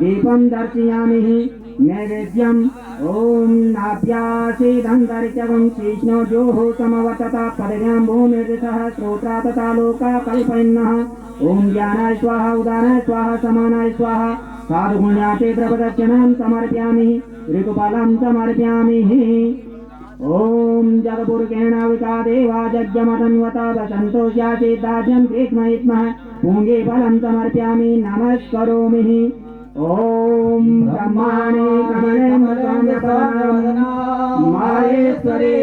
दीपं दर्शयामि नैवेद्यम् ॐ नाभ्यासीदन्तरिक्षगं शीष्णोर्योः समवर्तता पदव्यां भूमिर्दिशः श्रोत्रा तथा लोका कल्पयन्नः ॐ ज्ञानाय स्वाहा उदानाय स्वाहा समानाय स्वाहा साधुगुण्याते द्रवदक्षिणां समर्पयामि ऋतुफलं समर्पयामि ओम जगपुरुषेण विकादेवा यज्ञमतन्वता वसन्तोष्यासीदाज्यं ग्रीष्मयित्मः पूङ्गे फलं समर्पयामि नमस्करोमि ओम ब्रह्माणे कमले माहेश्वरे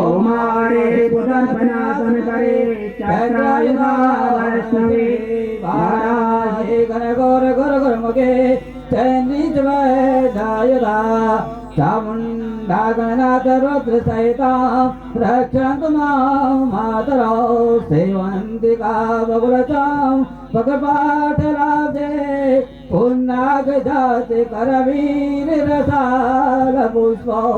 ओमारे पुदर्पनासन करे चक्रायुधा वैष्णवे वाराहे घर गौर गुर गुरमुखे चैनिज वैदायुधा चामुण्डा गणनाथ रुद्र सहिता रक्षन्तु मां मातरौ सेवन्तिका बकुलचां पकपाठलाब्धे पुन्नागजाते करवीर रसाल पुष्पौ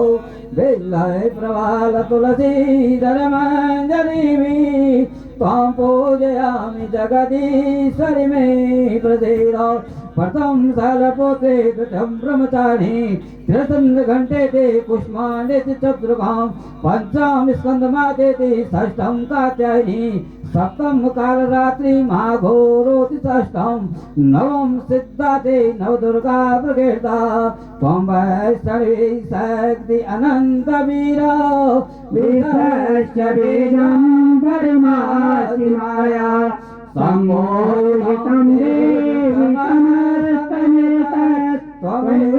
बिल्लय प्रवाल तुलसीधर मञ्जरीमि त्वां पूजयामि जगदीश्वरि मे प्रसीदौ प्रथम सालपोते प्रथम ब्रह्मचारी त्रितन्द्र घंटे ते पुष्माण्डे चतुर्गाम पंचम स्कंदमाते ते षष्ठम कात्यायनी सप्तम कालरात्रि महाघोरोति षष्ठम नवम सिद्धाते नवदुर्गा प्रकीर्ता त्वं वैष्णवी शक्ति अनंत वीरा विश्वस्य बीजं परमासि माया सम्मोहितं देवि त्वमेव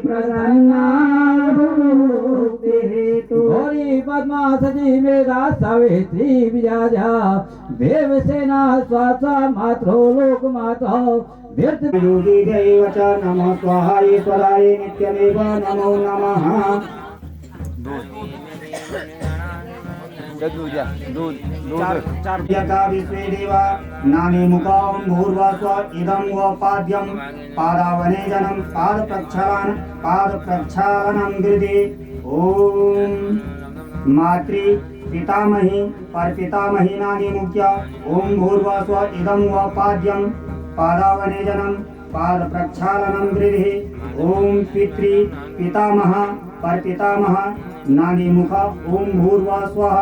प्रसन्ना भूतिरेतु गौरी पद्मा सती मेधा सावित्री विजया देवसेना स्वासा मात्रो लोकमाता योगी देव च नमो स्वाहा ईश्वराय नित्यमेव नमो नमः चार विश्वे देवा नानी मुखां भूर्वस्व इदं गोपाद्यं पादावनेजनं पादप्रक्षालनं हृदि ओम मातृ पितामही परपितामही नानी मुख्या ओम भूर्वस्व इदं गोपाद्यं पादावनेजनं पादप्रक्षालनं हृदि ओम पितृ पितामह परपितामह नानी मुखा ओम भूर्वस्वः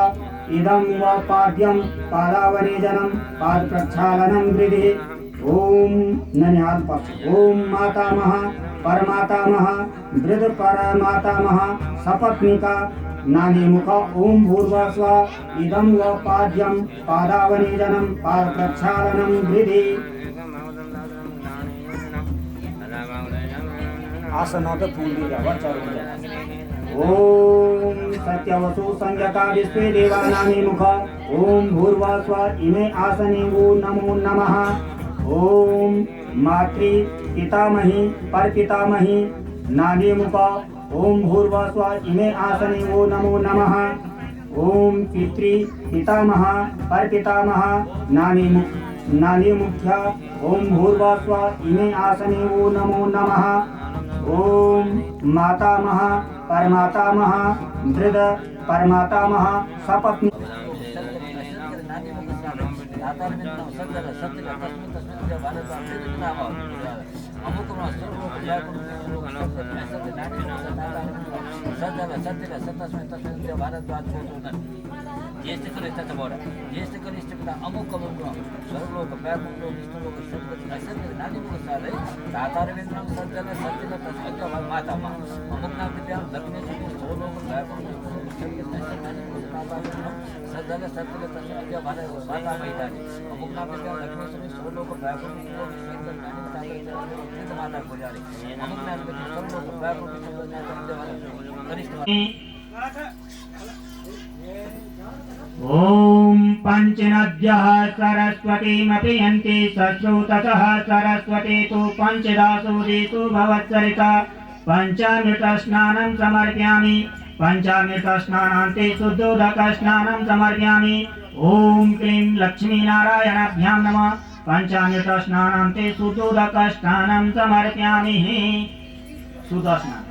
इदं वापाद्यं पादावनेजनं पाद प्रक्षालनं हृदि ओम ननिहाल पक्ष ओम मातामह परमातामह वृद्ध परमातामह सपत्निका नानी मुख ओम भूर्वस्व इदं वापाद्यं पादावनेजनं पाद प्रक्षालनं हृदि आसनात पूर्वी ओम सत्यवसु संज्ञका विश्वे देवानानि मुख ओम भूर्वस्व इमे आसने वो नमो नमः ओम मातृ पितामही परपितामही नानी मुख ओम भूर्वस्व इमे आसने वो नमो नमः ओम पितृ पितामह परपितामह नानी मुख्या ओम भूर्वस्व इमे आसने वो नमो नमः ओम मातामह परमातामह वृद्ध परमातामह सपत्नी ज्येष्ठ कनिष्ठ ज्येष्ठ कनिष्ठ अमुक अमुक सर्वलोक व्यापक विष्णुलोक शुद्ध नानी मुख साधय दातारवेन्द्रं सज्जन सज्जन तस्मद्य माता अमुक नाम विद्यां दक्षिणे सर्वलोक व्यापक सज्जन सज्जन तस्मद्य माता महितानि अमुक नाम विद्यां दक्षिणे सर्वलोक व्यापक माता पुजारी अमुक नाम विद्यां सर्वलोक व्यापक कनिष्ठ ओम पंचनद्यः सरस्वतीमपि यन्ति सश्रुततः सरस्वती तु पंचदासूदिषु भवत्सरिता पंचामृतस्नानं समर्पयामि पंचामृतस्नानान्ते शुद्धोदकस्नानं समर्पयामि ओम क्लीं लक्ष्मीनारायणाभ्यां नमः पंचामृतस्नानान्ते शुद्धोदकस्नानं समर्पयामि शुद्धस्नानं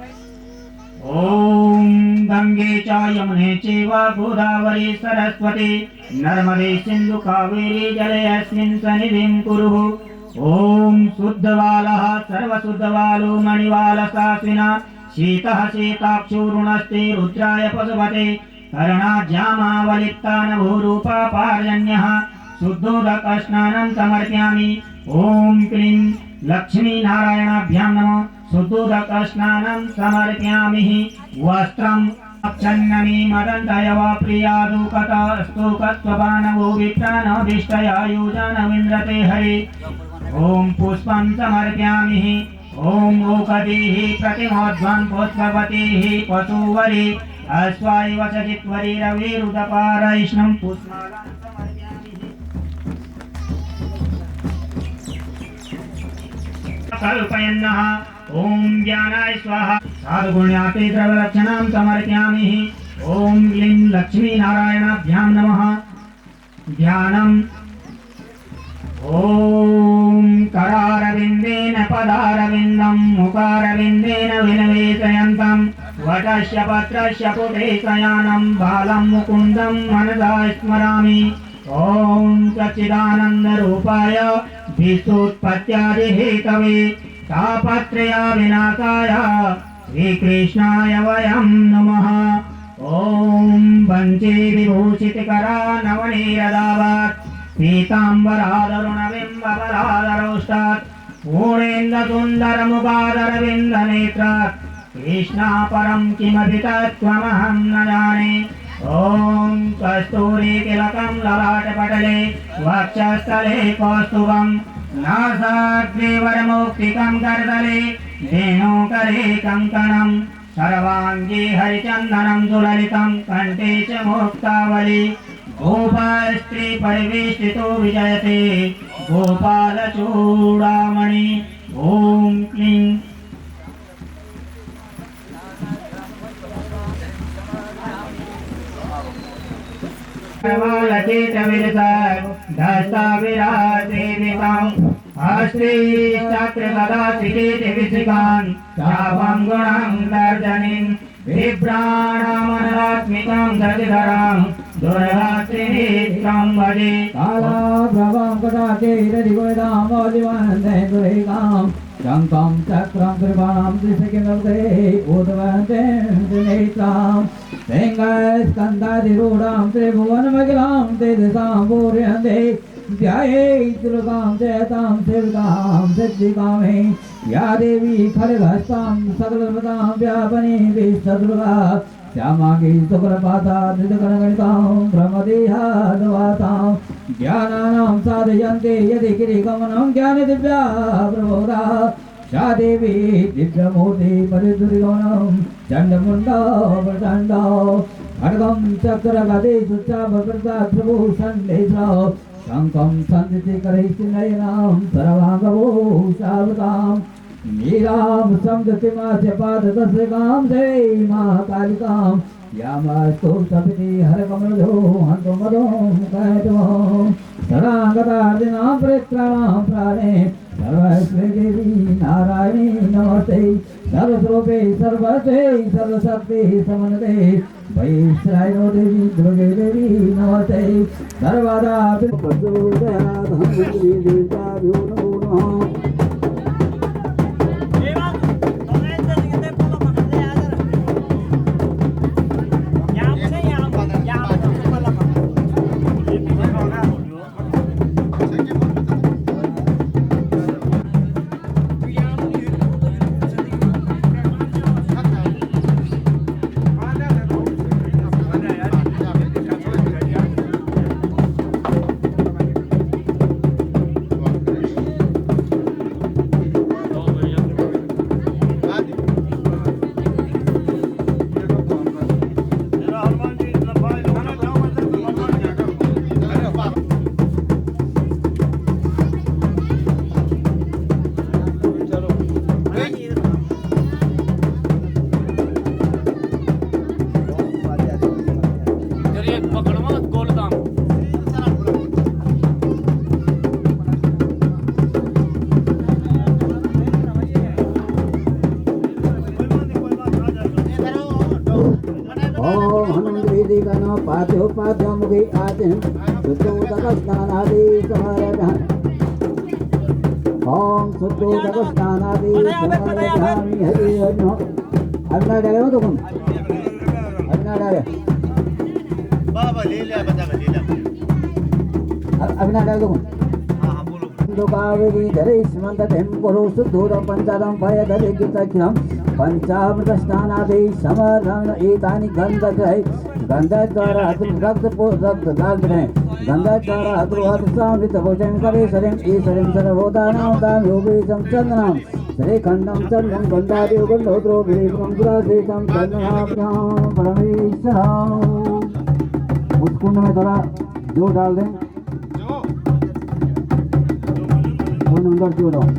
ओम गंगे च यमुने चैव गोदावरी सरस्वती नर्मदे सिंधु कावेरी जलेऽस्मिन् सन्निधिं कुरु ॐ शुद्धवालः सर्वशुद्धवालो मणिवालसास्विना शीतः शीताक्षूरुणस्ते रुद्राय पशुपते कर्णाज्यामावलिप्तानभूरूपापार्जन्यः शुद्धोदकस्नानं समर्पयामि। ॐ क्लीं लक्ष्मीनारायणाभ्यां नमः। शुद्धोदकस्नानं समर्पयामि। वस्त्रं क्षन्नमी मदन्तयव प्रियादुकतस्तु कत्वबाणवो विप्राणभीष्टयायुजनमिन्द्रते हरे। ॐ पुष्पं समर्पयामि। ॐ ओकदीः प्रतिमोध्वं पुष्पवतीः पशुवरी अश्वाय वसजित्वरी रविरुदपारैष्णं पुष्पमालां समर्पयामि। कल्पयन्नः ॐ ज्ञानाय स्वाहा साधुगुण्याते द्रवलक्षणां समर्पयामि। ॐ क्लीं लक्ष्मीनारायणाभ्यां नमः। ध्यानम् ॐ करारविन्देन पदारविन्दं मुखारविन्देन विनिवेशयन्तं वटस्य पत्रस्य पुटेशयानं बालं मुकुन्दं मनसा स्मरामि। ॐ सच्चिदानन्दरूपाय विश्वोत्पत्त्यादिहेतवे तापत्रय विनाशाय श्रीकृष्णाय वयं नमः। ॐ वञ्चे विभूषितकरा नवनीरदावत् पीताम्बरादरुणबिम्बबलादरोष्टात् पूर्णेन्दुसुन्दरमुखादरविन्दनेत्रात् कृष्णापरं किमपि तत्त्वमहं न जाने। ॐ कस्तूरीतिलकं ललाटपटले वक्षस्थले कौस्तुभं नासाग्रेवरमौक्तिकं करतले धेनुकरे कङ्कणं सर्वाङ्गे हरिचन्दनं सुललितं कण्ठे च मुक्तावली। गोपालस्त्री परिवेष्टितो विजयते गोपालचूडामणि। ॐ क्लीं दस्ताविरासेविताम् हस्तीश्चक्रगदासिकेतिविशिखान् चापं गुणं तर्जनीं बिभ्राणामनरात्मिकां शशिधरां दुर्गाश्रीनेत्रं भजे। कालाभ्रवां कटाचैरधिगुणितामौलिवन्दे दुरेकां शङ्खं चक्रं कृपाणां त्रिशकिनर्दे उद्वन्दे त्रिनेत्रां सिंहस्कन्धाधिरूढां त्रिभुवनमखिलां तेजसां पूरयन्ते ध्यायेत्तुर्गां जयतां सेविकां सिद्धिकामे या देवी खड्गहस्तां सकलमतां व्यापने विश्वदुर्गा श्यामांगी शुक्रपाता धृतगणगणितां ब्रह्मदेहाद्वातां ज्ञानानां साधयन्ते यदि गिरिगमनं ज्ञानदिव्या प्रबोधा सा देवी दिव्यमूर्ति परिदुर्गमनं चण्डमुण्डो प्रचण्डो खड्गं चक्रगदेषु चापकृताभूषण्डेषु शङ्खं सन्धितिकरैश्चिनयनां सर्वाङ्गभूषावतां नीलां संगतिमास्य पाददशकां जय महाकालिकां यामास्तु सपिति हरकमलजो हन्तुमदों कैटवं शरणागतार्दिनां परित्राणां प्राणे सर्वैश्वर्ये देवी नारायणी नमस्ते सर्वस्वरूपे सर्वस्वे सर्वशक्ति समन्विते वैश्रायणो देवी दुर्गे देवी नमस्ते सर्वदा प्रचोदयात् देवताभ्यो नमो नमः। पाद्योपाद्यमुखे आदिं शुद्धोदकस्नानादि समारभ्य ओम शुद्धो जगस्नानादि समर्पयामि हरि हरि। अग्ना डाले हो तो कौन अग्ना डाले बाबा ले लिया बता ले लिया। अग्ना डाले तो कौन हाँ बोलो। कावेरी धरे स्मंत टेम्पुरु शुद्धोदं पंचदं भयधरे कीर्तनम पंचामृत स्नानादि समर्पण एतानि गंधग्रहे गंधद्वारा रक्त दाग है गंधद्वारा अद्रुवत्सामृत भोजन करे शरीर ईश्वरं सर्वोदानां दान योगीशं चंदनं श्रीखंडं चंदनं गंधादि गंधोत्रो विवेकं दुरासेकं चंदनाभ्यां परमेश्वरं। उस कुंड में थोड़ा जो डाल दें वो नंबर जो डाल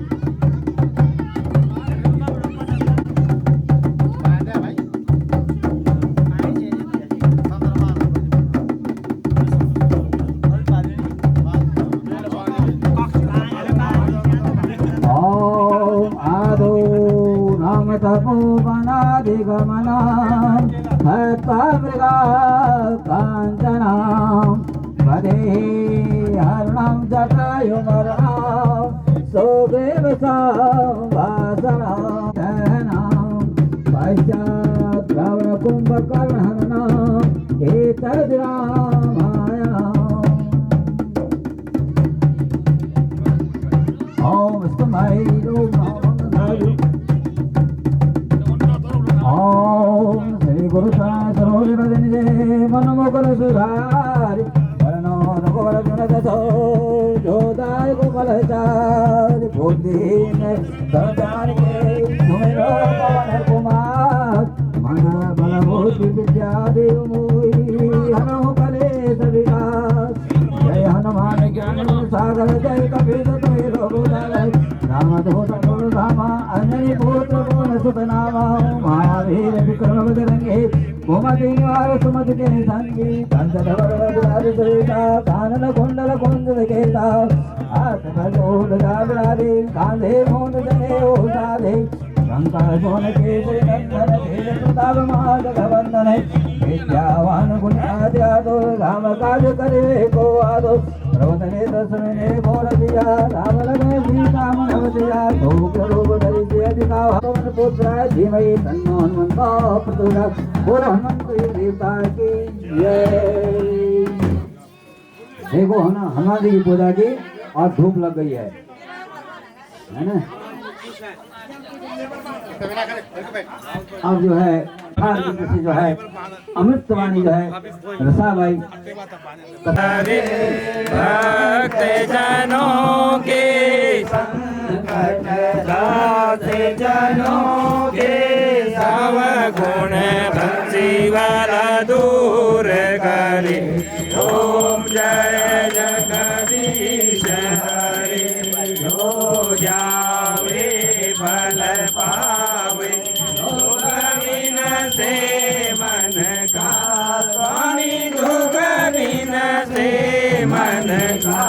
तपोवनादिगमनं हत्वामृगा काञ्चनं पदे हरणं जटायुमरणं सोगेव संवासनं पश्चात् रावणकुम्भकर्णहरणम् एतद्रामायणम्। ॐ स्तमैरो ओम श्री गुरु सरोज बदनिजे मनमोकल सुधारि वरणो रघुवर गुणदतो जोदाय गोपालचारि बुद्धिहीन सरदार के तुम्हें पवन कुमार मन बल बुद्धि विद्या देव मोहि हनो कलेश विकास। जय हनुमान ज्ञान सागर जय कबीर तुम्हें रघुनाथ रामदूत रामा अंजनी पुत्र पवन सुत नामा महावीर विक्रम बजरंगी गोमती निवार सुमति के संगी कंचधवल रघुनाथ सहिता कानन कुंडल कुंडल केता हाथ खजूर जागरादे कांधे मोन जने ओ साधे शंकर सोन केसरी नंदन तेज प्रताप महाजगवंदन विद्यावान गुणादि आदो राम काज करे को आदो प्रवतने दसने घोर दिया राम लगे सीता मन दिया रूप रूप धरि से दिखावा पवन पुत्र धीमहि तन्नो हनुमंत प्रचोदयात्। बोलो हनुमंत देवता की जय। देखो हनुमान जी की पूजा की और धूप लग गई है ना। अब जो है जो है अमृतवाणी जो है रसाबाई भक्त जनों के संकट दासे जनों के सब गुण भक्ति वाला दूर करे। ओम जय जगदीश हरे हो जावे फल पावे दुख बिन से मन का स्वामी दुख बिन से मन का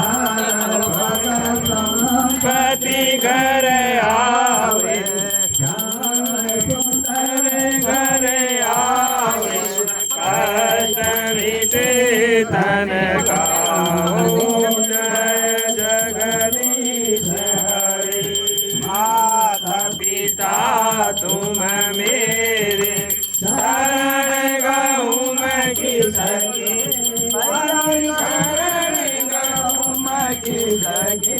पति घर आवे सुंदर घर आवे कष्ट मिटे तन का। ओम जय जगदीश हरे माता पिता तुम मेरे शरण गहूँ मैं किसके शरण गहूँ मैं किसके।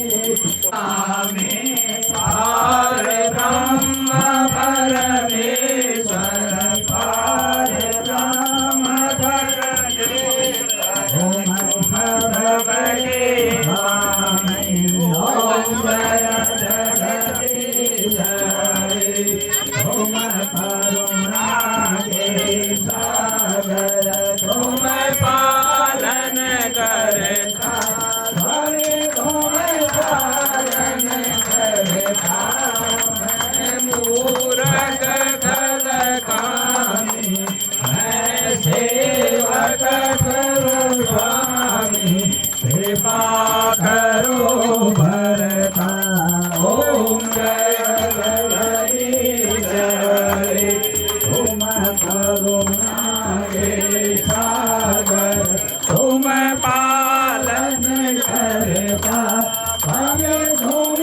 पार ब्रह्म परमेश्वर पार ब्रह्म परमेश्वर ओम सर्वगे स्वामी ओम जय जगदीश हरे ओम करुणा के सागर तुम पालन करता हरे तुम पालन करता मूरख खल कामी मैं सेवक करो स्वामी कृपा करो भरता। ओम जय जगदीश हरे तुम करुणा के सागर तुम पालन करता हमें तुम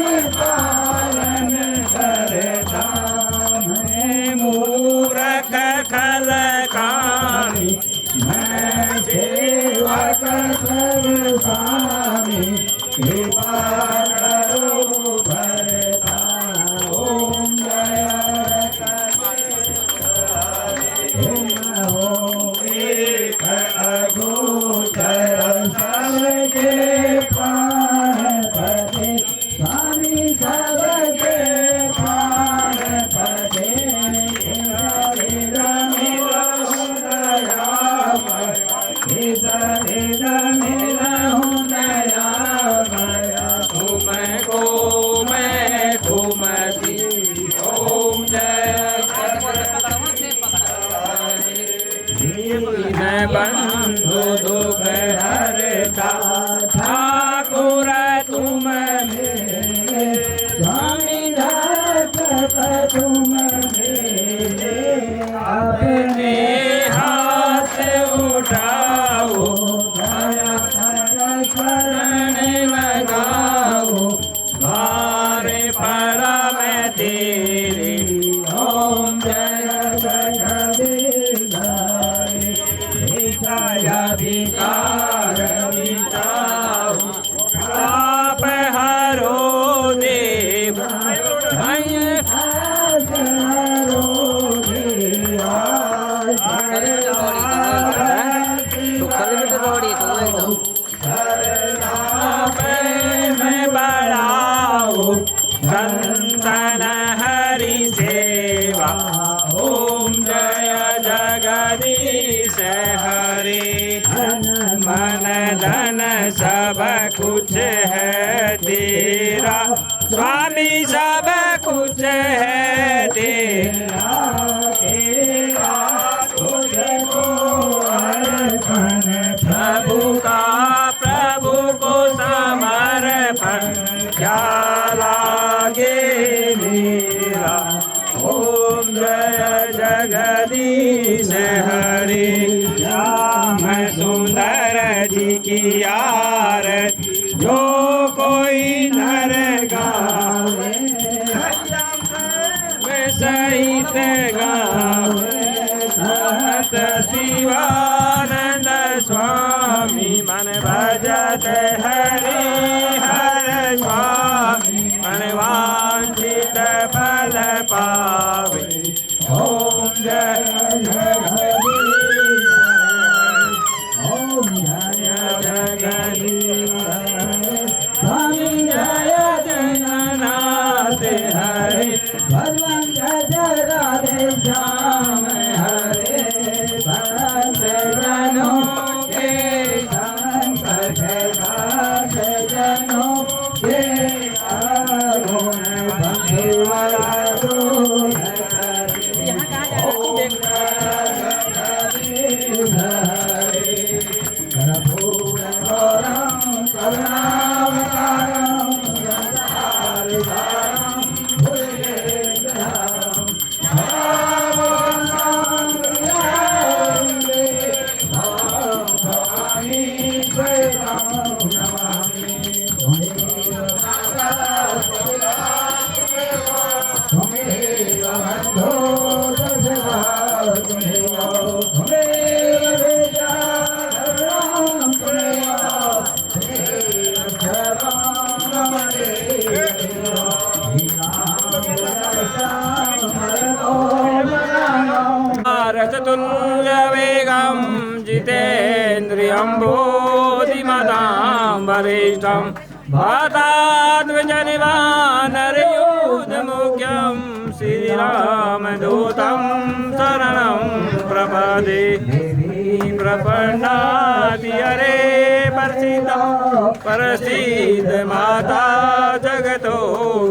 स्वामी कृपा करो भरता ओम जय ओम एक अगोचर सबके प्राण पते स्वामी सबके प्राण पते तुमको मैं तुमसी ओम जय दीन बंधु दुख हरता ठाकुर तुम मेरे स्वामी नाथ तुम मेरे अपने हाथ उठाओ दया कर शरण लगाओ द्वारे पड़ा मैं तेरे ओम जय जगदीश विकार मिटाओ पाप हरो देव हरो में बढ़ाओ संतन हरि सेवा ओम जय जगदीश हरे मन धन सब कुछ है तेरा स्वामी सब कुछ है तेरा तेरा तुझको अर्पण प्रभु का प्रभु को समर्पण क्या लागे मेरा ओम जय जगदीश हरे श्याम सुंदर जी की आरती जो कोई नर गावे सहित गावे सहत शिवानंद स्वामी मन भजत हरि हर स्वामी मन वांछित फल पावे ओम जय जगदीश ओम जय जगदीश स्वामी जय जगन्नाथ हरे भगवान जय राधे श्याम हरे भक्त जनों के संकट घाट जनों के अरुण बंधुआ दूर कर्पूर गौरम करुणावतारम संसारसारम भुजगेन्द्रम भवानी स्वयं नमामि त्वमेव बन्धो दशवा त्वमेव वेदा धर्मं त्वमेव सर्वं रसतुल्यवेगं जितेन्द्रियं बोधिमतां वरिष्ठं वाताद्विजनिवानरयूथमुख्यं श्रीरामदूतं शरणं प्रपदे प्रपन्नाति हरे परसीद माता जगतो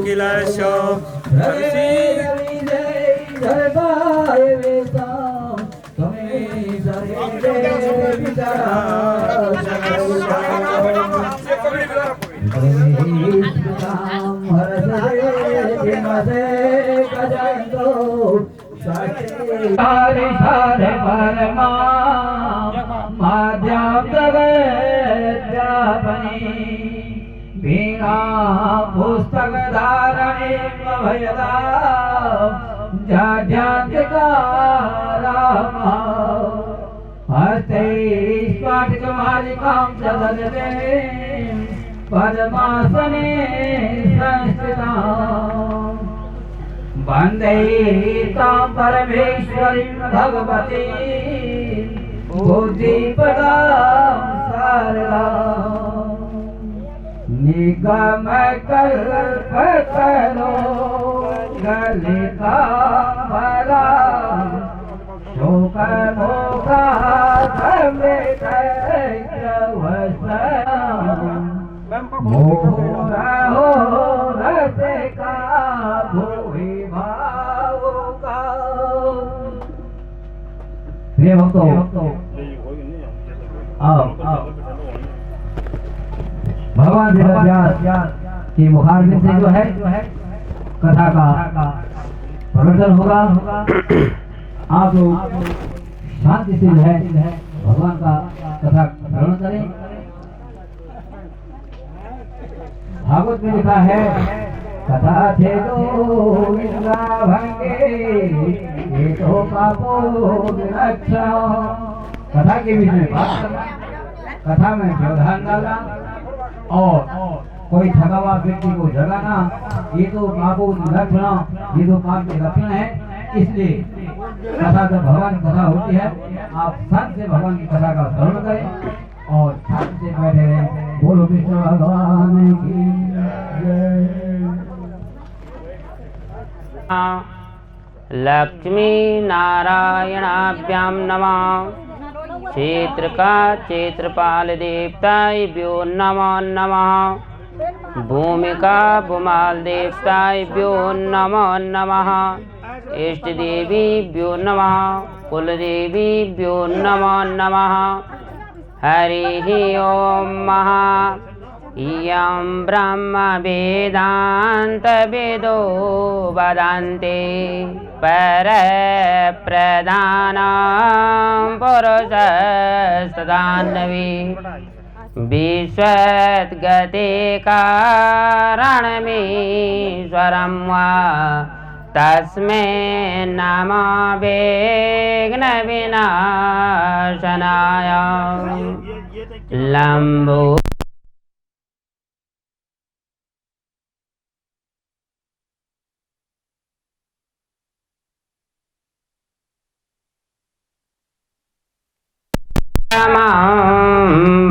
किलशो हरि हरे परमा माध्यम जगद्व्यापनी वीणा पुस्तक धारणे भयदा जाड्यांतिका राम हस्ते स्फटिकमा मालिकां सदते पद्मासने संस्थितां वन्दे तां परमेश्वरीं भगवतीं बुद्धिप्रदां शारदां निगम कल्प करो गलिका भला शोक मोक्ष मोरा हो रस का भूमि भाव का प्रिय भक्तों भगवान वेदव्यास की मुखारविंद से जो है कथा का प्रवचन होगा। आप लोग शांति से जो है भगवान का कथा श्रवण करें। भागवत में लिखा है कथा थे तो इंद्रा भंगे ये तो पापो विलक्षण। कथा के बीच में बात करना, कथा में व्यवधान डालना और कोई ठगा हुआ व्यक्ति को जगाना, ये तो पापों लक्षण, ये तो पाप के लक्षण है। इसलिए कथा जब भगवान की कथा होती है आप शांति से भगवान की कथा का श्रवण करें और शांति से बैठे रहें। बोलो कृष्ण भगवान की जय। लक्ष्मी नारायणाभ्यां नमः। क्षेत्रका क्षेत्रपाल देवताभ्यो नमो नमः। भूमिका भूमाल देवताभ्यो नमो नमः। इष्ट देवीभ्यो नमः। कुलदेवीभ्यो नमो नमः। हरिः ओम महा इयं ब्रह्म वेदांत वेदो वदन्ते पर प्रधानं पुरुषस्तदान्नवे विश्वद्गते कारणमीश्वरं वा तस्मै नमो विघ्नविनाशनाय लम्बो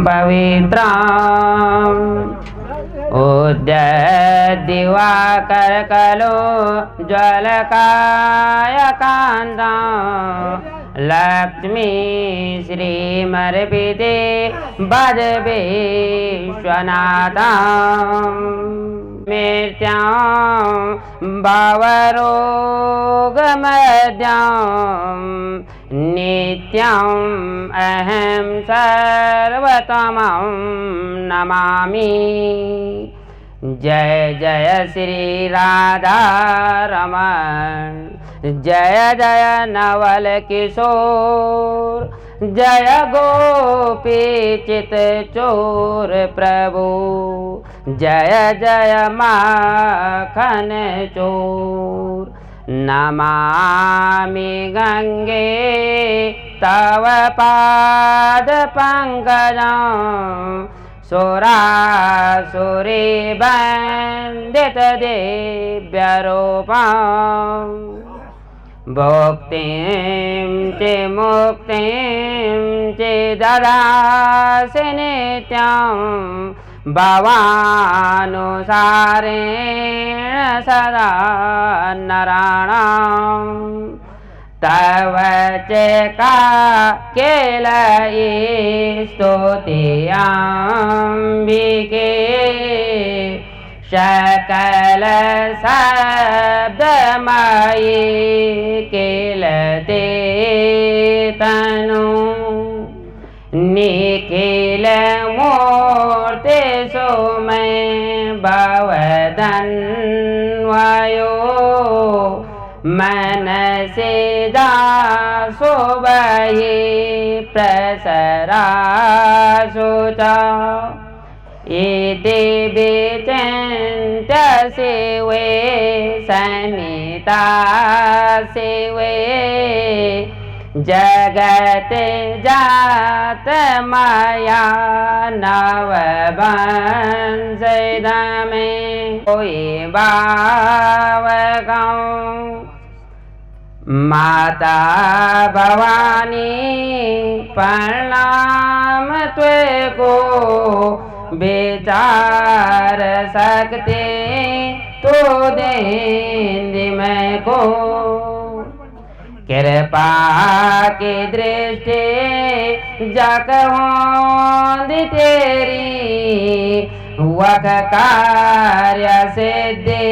पवित्रम् उद्यद्दिवाकरकलो ज्वलकायकान्तं लक्ष्मी श्रीमर्पिते भज विश्वनाथं मृत्युं भवरोगमद्यं नित्यम् अहं सर्वतमं नमामि। जय जय श्री राधा रमण, जय जय नवल किशोर, जय गोपी चित चोर प्रभु, जय जय माखन चोर। नमामि गंगे तव पाद पंकजं सुरासुरी वन्दित दिव्यरूपं भुक्तिं च मुक्तिं च ददासि नित्यं भवानुसारेण सदा नराणां तव च केलयि स्तुतियाम्बिके सकल शब्दमयि केलते तनु निखिल मूर्ति सोमय भवदन्वयो मनसि दासोभये प्रसरासुचा इति विचिन्त्य शिवे समिता शिवे जगत जात माया नव बंश में कोई बाव गाँव माता भवानी प्रणाम तुए को विचार सकते तो दे मैं को कृपा की दृष्टि जग होंदी तेरी वक कार्य सिद्धि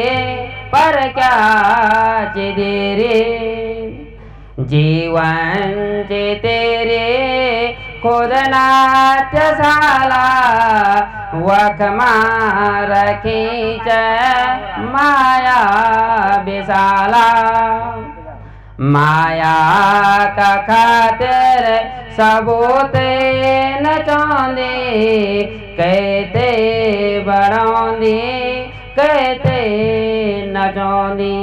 पर क्या चिदेरे जीवन चे तेरे खुद नाट्यशाला वक मार खींच माया विशाला माया का खातिर सबूते न चांदे कहते बड़ौंदी कहते न चांदी।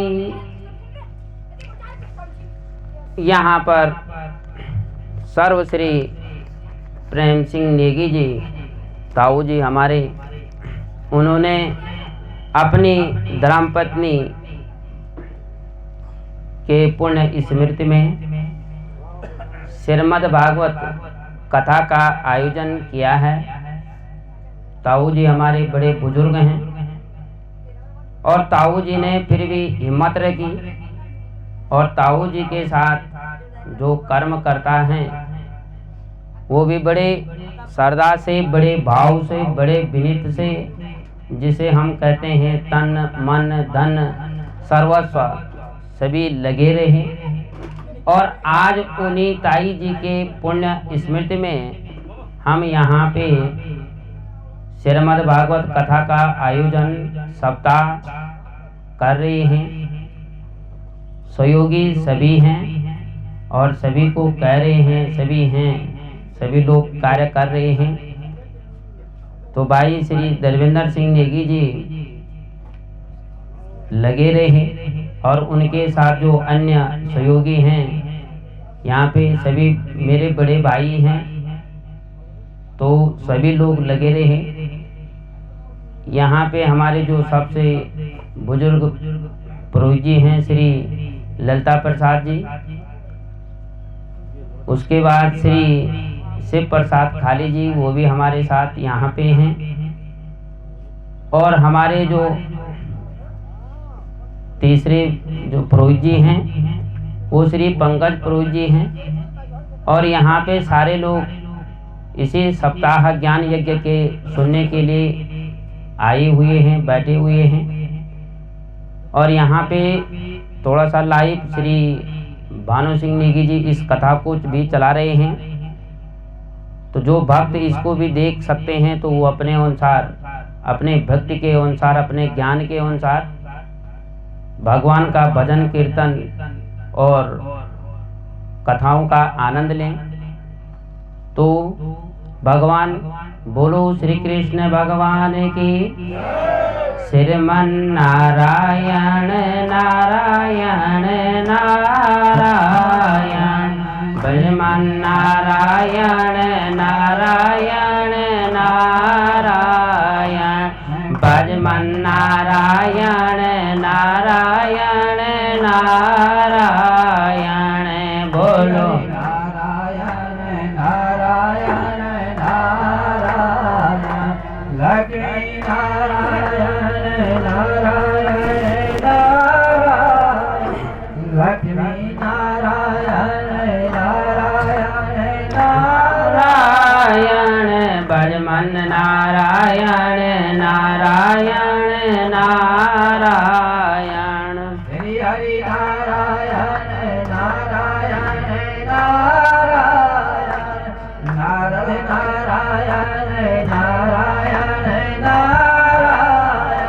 यहाँ पर सर्वश्री प्रेम सिंह नेगी जी ताऊ जी हमारे, उन्होंने अपनी धर्मपत्नी के पुण्य स्मृति में श्रीमद् भागवत कथा का आयोजन किया है। ताऊ जी हमारे बड़े बुजुर्ग हैं और ताऊ जी ने फिर भी हिम्मत रखी और ताऊ जी के साथ जो कर्म करता है वो भी बड़े श्रद्धा से, बड़े भाव से, बड़े विनीत से, जिसे हम कहते हैं तन मन धन सर्वस्व सभी लगे रहे। और आज उन्हीं ताई जी के पुण्य स्मृति में हम यहाँ पे श्रीमद् भागवत कथा का आयोजन सप्ताह कर रहे हैं। सहयोगी सभी हैं और सभी को कह रहे हैं, सभी हैं, सभी लोग कार्य कर रहे हैं। तो भाई श्री दलविंदर सिंह नेगी जी लगे रहे और उनके साथ जो अन्य सहयोगी हैं यहाँ पे सभी मेरे बड़े भाई हैं, तो सभी लोग लगे रहे। यहाँ पे हमारे जो सबसे बुजुर्ग पुरोहित जी हैं श्री ललिता प्रसाद जी, उसके बाद श्री शिव प्रसाद खाली जी वो भी हमारे साथ यहाँ पे हैं। और हमारे जो तीसरे जो पुरोहित जी हैं वो श्री पंकज पुरोहित जी हैं। और यहाँ पे सारे लोग इसी सप्ताह ज्ञान यज्ञ के सुनने के लिए आए हुए हैं, बैठे हुए हैं। और यहाँ पे थोड़ा सा लाइव श्री भानु सिंह नेगी जी इस कथा को भी चला रहे हैं, तो जो भक्त इसको भी देख सकते हैं तो वो अपने अनुसार, अपने भक्ति के अनुसार, अपने ज्ञान के अनुसार भगवान का भजन कीर्तन और कथाओं का आनंद लें। तो भगवान बोलो श्री कृष्ण भगवान की, श्रीमन नारायण नारायण नारायण, भजमन नारायण नारायण नारायण, भजमन नारायण नारायण नारायण, बोलो नारायण नारायण नारायण, लक्ष्मी नारायण नारायण नारायण, लक्ष्मी नारायण नारायण नारायण, भजमन नारायण नारायण नारायण, श्री हरि नारायण नारायण नारायण, नारद नारायण नारायण नारायण,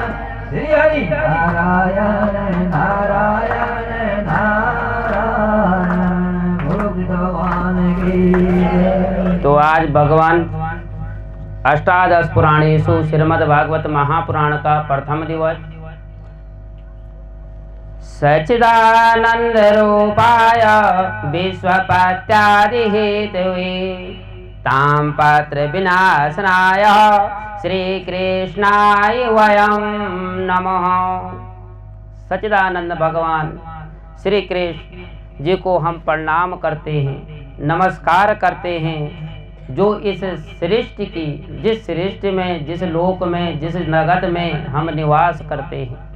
श्री हरि नारायण नारायण नारायण, भोग भगवान की। तो आज भगवान अष्टादश पुराणेषु श्रीमद् भागवत महापुराण का प्रथम दिवस सच्चिदानंद रूपाय विश्वपत्यादि हेतवे ताम पत्र विनाशनाय श्री कृष्णाय वयम नमः। सच्चिदानंद भगवान श्री कृष्ण जी को हम प्रणाम करते हैं, नमस्कार करते हैं, जो इस सृष्टि की, जिस सृष्टि में, जिस लोक में, जिस नगद में हम निवास करते हैं,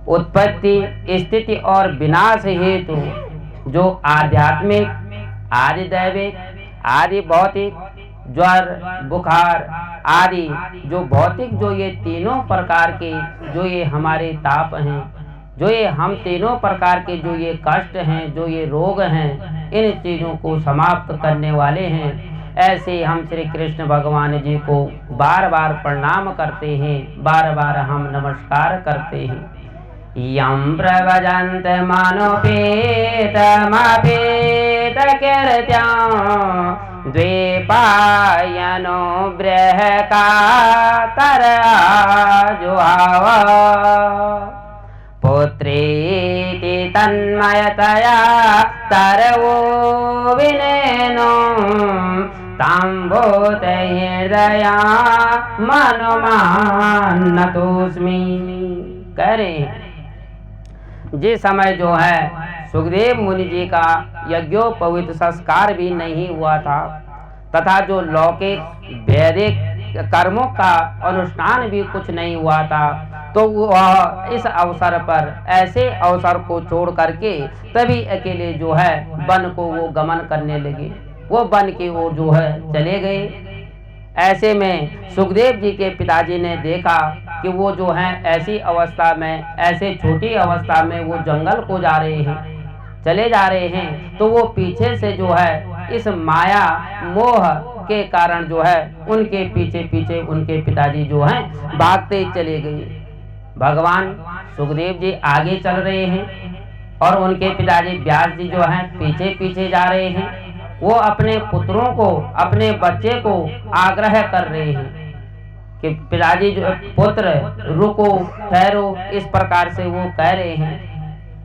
उत्पत्ति, स्थिति और विनाश हेतु जो आध्यात्मिक, आदि दैविक, आदि भौतिक, ज्वर, बुखार आदि जो भौतिक, जो ये तीनों प्रकार के जो ये हमारे ताप हैं, जो ये हम तीनों प्रकार के जो ये कष्ट हैं, जो ये रोग हैं, इन चीज़ों को समाप्त करने वाले हैं। ऐसे हम श्री कृष्ण भगवान जी को बार बार प्रणाम करते हैं, बार बार हम नमस्कार करते हैं। यं प्रवजन्त मनोपेत मपेत कीर्त्यां द्वैपायनो बृहका तरजुहाव पुत्रेति तन्मयतया तरवो विनेनो तांबोत हृदया मनोमानतोस्मि। कह रहे हैं जिस समय जो है सुखदेव मुनि जी का यज्ञोपवीत संस्कार भी नहीं हुआ था, तथा जो लौकिक वैदिक कर्मों का अनुष्ठान भी कुछ नहीं हुआ था, तो वह इस अवसर पर, ऐसे अवसर को छोड़ करके तभी अकेले जो है वन को वो गमन करने लगे, वो वन की ओर जो है चले गए। ऐसे में सुखदेव जी के पिताजी ने देखा कि वो जो है ऐसी अवस्था में, ऐसे छोटी अवस्था में वो जंगल को जा रहे हैं, चले जा रहे हैं, तो वो पीछे से जो है इस माया मोह के कारण जो है उनके पीछे पीछे उनके पिताजी जो हैं भागते चले गए। भगवान सुखदेव जी आगे चल रहे हैं और उनके पिताजी व्यास जी जो हैं पीछे पीछे जा रहे हैं। वो अपने पुत्रों को, अपने बच्चे को आग्रह कर रहे हैं कि पिताजी जो पुत्र रुको, ठहरो, इस प्रकार से वो कह रहे हैं।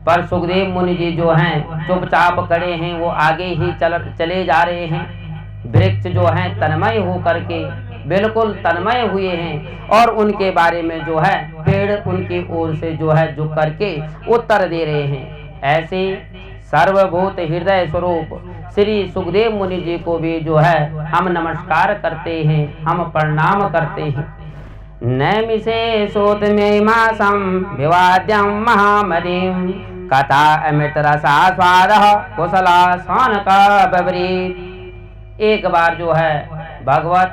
पर सुखदेव मुनि जी जो हैं चुपचाप खड़े हैं, वो आगे ही चले जा रहे हैं। वृक्ष जो हैं तन्मय हो करके बिल्कुल तन्मय हुए हैं और उनके बारे में जो है पेड़ उनकी ओर से जो है झुक करके उत्तर दे रहे हैं। ऐसे सर्वभूत हृदय स्वरूप श्री सुखदेव मुनि जी को भी जो है हम नमस्कार करते हैं, हम प्रणाम करते हैं। नैमिषे सोत में मासम विवाद्यम महामतिम कथा अमृत रसा स्वाद कुशला स्वानक बबरीत। एक बार जो है भगवत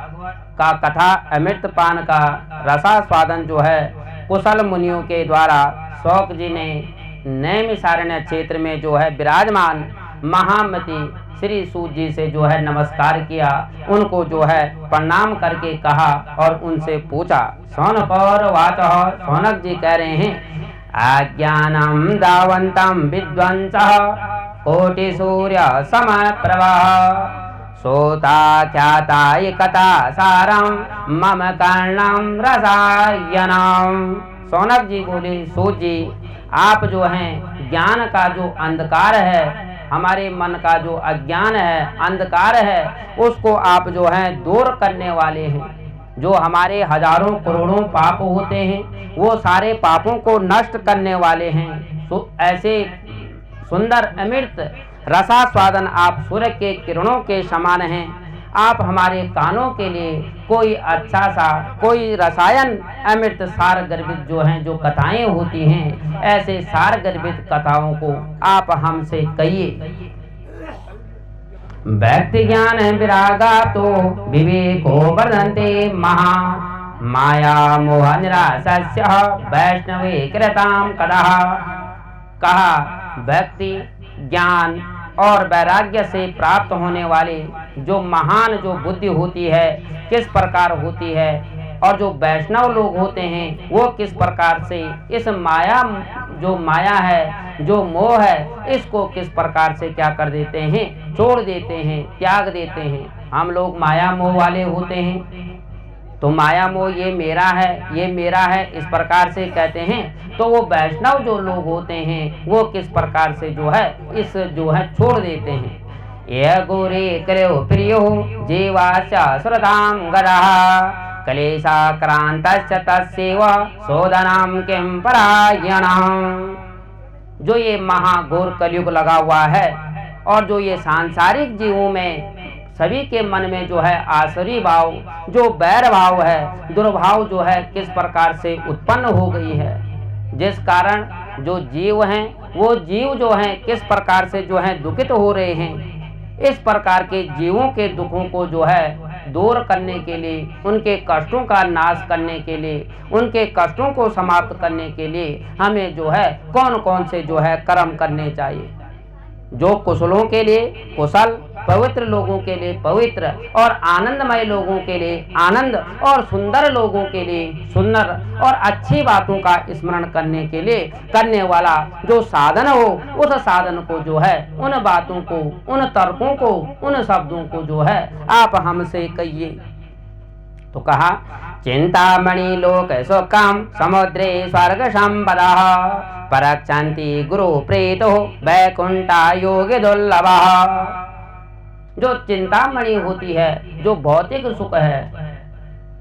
का कथा अमृत पान का रसास्वादन जो है कुशल मुनियों के द्वारा शौक जी ने नैमिषारण्य क्षेत्र में जो है विराजमान महामती श्री सूत जी से जो है नमस्कार किया, उनको जो है प्रणाम करके कहा और उनसे पूछा। सौनक और वाचः, सौनक जी कह रहे हैं अज्ञानम दावंतम विद्वंसः कोटि सूर्य समप्रभा सोता ख्याता कथा सारम मम कर्णम रसायनम। सौनक जी बोले, सूत जी आप जो हैं ज्ञान का जो अंधकार है, हमारे मन का जो अज्ञान है, अंधकार है, उसको आप जो है दूर करने वाले हैं। जो हमारे हजारों करोड़ों पाप होते हैं वो सारे पापों को नष्ट करने वाले हैं। तो ऐसे सुंदर अमृत रसास्वादन आप सूर्य के किरणों के समान हैं। आप हमारे कानों के लिए कोई अच्छा सा, कोई रसायन अमृत सार गर्भित जो हैं जो कथाएं होती हैं, ऐसे सार गर्भित कथाओं को आप हमसे कहिए। व्यक्ति ज्ञान विरागा तो विवेको वर्धन्ते महा माया मोह निराशस्य वैष्णवे कृताम कदा। कहा व्यक्ति ज्ञान और वैराग्य से प्राप्त होने वाले जो महान जो बुद्धि होती है किस प्रकार होती है, और जो वैष्णव लोग होते हैं वो किस प्रकार से इस माया, जो माया है, जो मोह है, इसको किस प्रकार से क्या कर देते हैं, छोड़ देते हैं, त्याग देते हैं। हम लोग माया मोह वाले होते हैं, तो माया मोह ये मेरा है, ये मेरा है, इस प्रकार से कहते हैं। तो वो वैष्णव जो लोग होते हैं वो किस प्रकार से जो है इस जो है छोड़ देते हैं। यह गोरे करो प्रियो जीवास्य श्रुताम गदा कलेशाक्रांतश्च तस्यैव शोधनाम किं परायणः। जो ये महाघोर कलयुग लगा हुआ है और जो ये सांसारिक जीवों में सभी के मन में जो है आसुरी भाव, जो बैर भाव है, दुर्भाव जो है किस प्रकार से उत्पन्न हो गई है, जिस कारण जो जीव हैं वो जीव जो हैं किस प्रकार से जो है दुखित हो रहे हैं। इस प्रकार के जीवों के दुखों को जो है दूर करने के लिए, उनके कष्टों का नाश करने के लिए, उनके कष्टों को समाप्त करने के लिए हमें जो है कौन कौन से जो है कर्म करने चाहिए। जो कुशलों के लिए कुशल, पवित्र लोगों के लिए पवित्र और आनंदमय लोगों के लिए आनंद और सुंदर लोगों के लिए सुंदर और अच्छी बातों का स्मरण करने के लिए करने वाला जो साधन हो, उस साधन को जो है उन बातों को, उन तर्कों को, उन शब्दों को जो है आप हमसे कहिए। तो कहा चिंतामणि लोक सुखम समुद्रे स्वर्ग संपदा परक्षन्ति गुरु प्रीतो वैकुंठा योगी दुर्लभ। जो चिंतामणि होती है, जो भौतिक सुख है,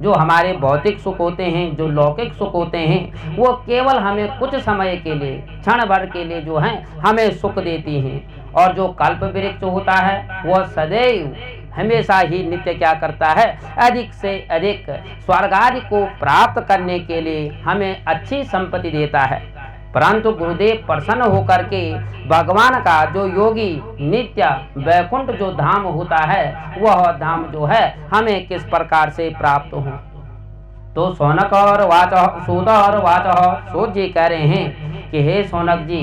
जो हमारे भौतिक सुख होते हैं, जो लौकिक सुख होते हैं, वो केवल हमें कुछ समय के लिए, क्षण भर के लिए जो है हमें सुख देती हैं। और जो कल्प वृक्ष होता है वह सदैव हमेशा ही नित्य क्या करता है, अधिक से अधिक स्वर्ग आदि को प्राप्त करने के लिए हमें अच्छी संपत्ति देता है। परंतु गुरुदेव प्रसन्न होकर के भगवान का जो योगी नित्य वैकुंठ जो धाम होता है वह धाम जो है हमें किस प्रकार से प्राप्त हो। तो सौनक और वाच सूत और वाच सूत जी कह रहे हैं कि हे सौनक जी,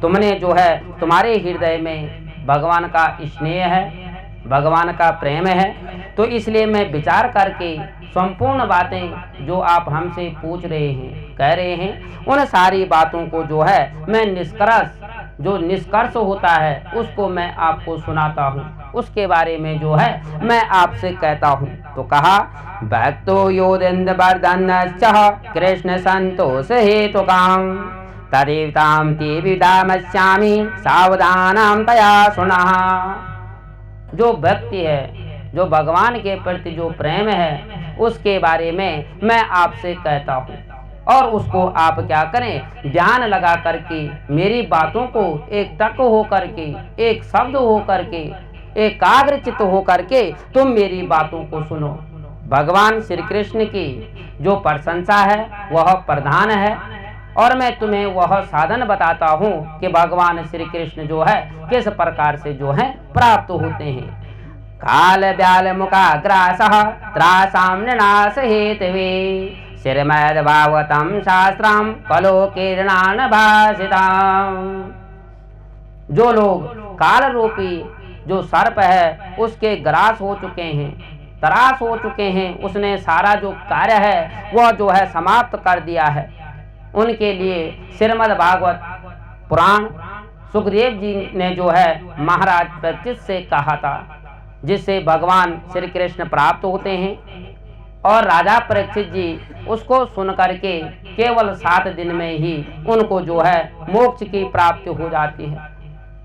तुमने जो है तुम्हारे हृदय में भगवान का स्नेह है, भगवान का प्रेम है, तो इसलिए मैं विचार करके संपूर्ण बातें जो आप हमसे पूछ रहे हैं, कह रहे हैं, उन सारी बातों को जो है मैं निष्कर्ष होता है उसको मैं आपको सुनाता हूँ, उसके बारे में जो है मैं आपसे कहता हूँ। तो कहा भक्तो योदिंद वर्धनश्च कृष्ण संतोष हेतु काम तदेवताम ते विदामस्यामि सावधानाम तया सुनः। जो भक्ति है, जो भगवान के प्रति जो प्रेम है, उसके बारे में मैं आपसे कहता हूँ और उसको आप क्या करें, ध्यान लगा करके मेरी बातों को एक टक हो करके, एक शब्द हो करके, एकाग्रचित्त हो करके तुम मेरी बातों को सुनो। भगवान श्री कृष्ण की जो प्रशंसा है वह प्रधान है और मैं तुम्हें वह साधन बताता हूँ कि भगवान श्री कृष्ण जो है किस प्रकार से जो है प्राप्त होते हैं। काल ब्याल मुखाग्रासः त्रासां निनाश हेतवे श्रीमद् भागवतम शास्त्रम कलो कीर्णान भाषिताम। जो लोग काल रूपी जो सर्प है उसके ग्रास हो चुके हैं, त्रास हो चुके हैं, उसने सारा जो कार्य है वह जो है समाप्त कर दिया है, उनके लिए श्रीमद् भागवत पुराण सुखदेव जी ने जो है महाराज परीक्षित से कहा था, जिससे भगवान श्री कृष्ण प्राप्त होते हैं। और राजा परीक्षित जी उसको सुन करके केवल 7 दिन में ही उनको जो है मोक्ष की प्राप्ति हो जाती है।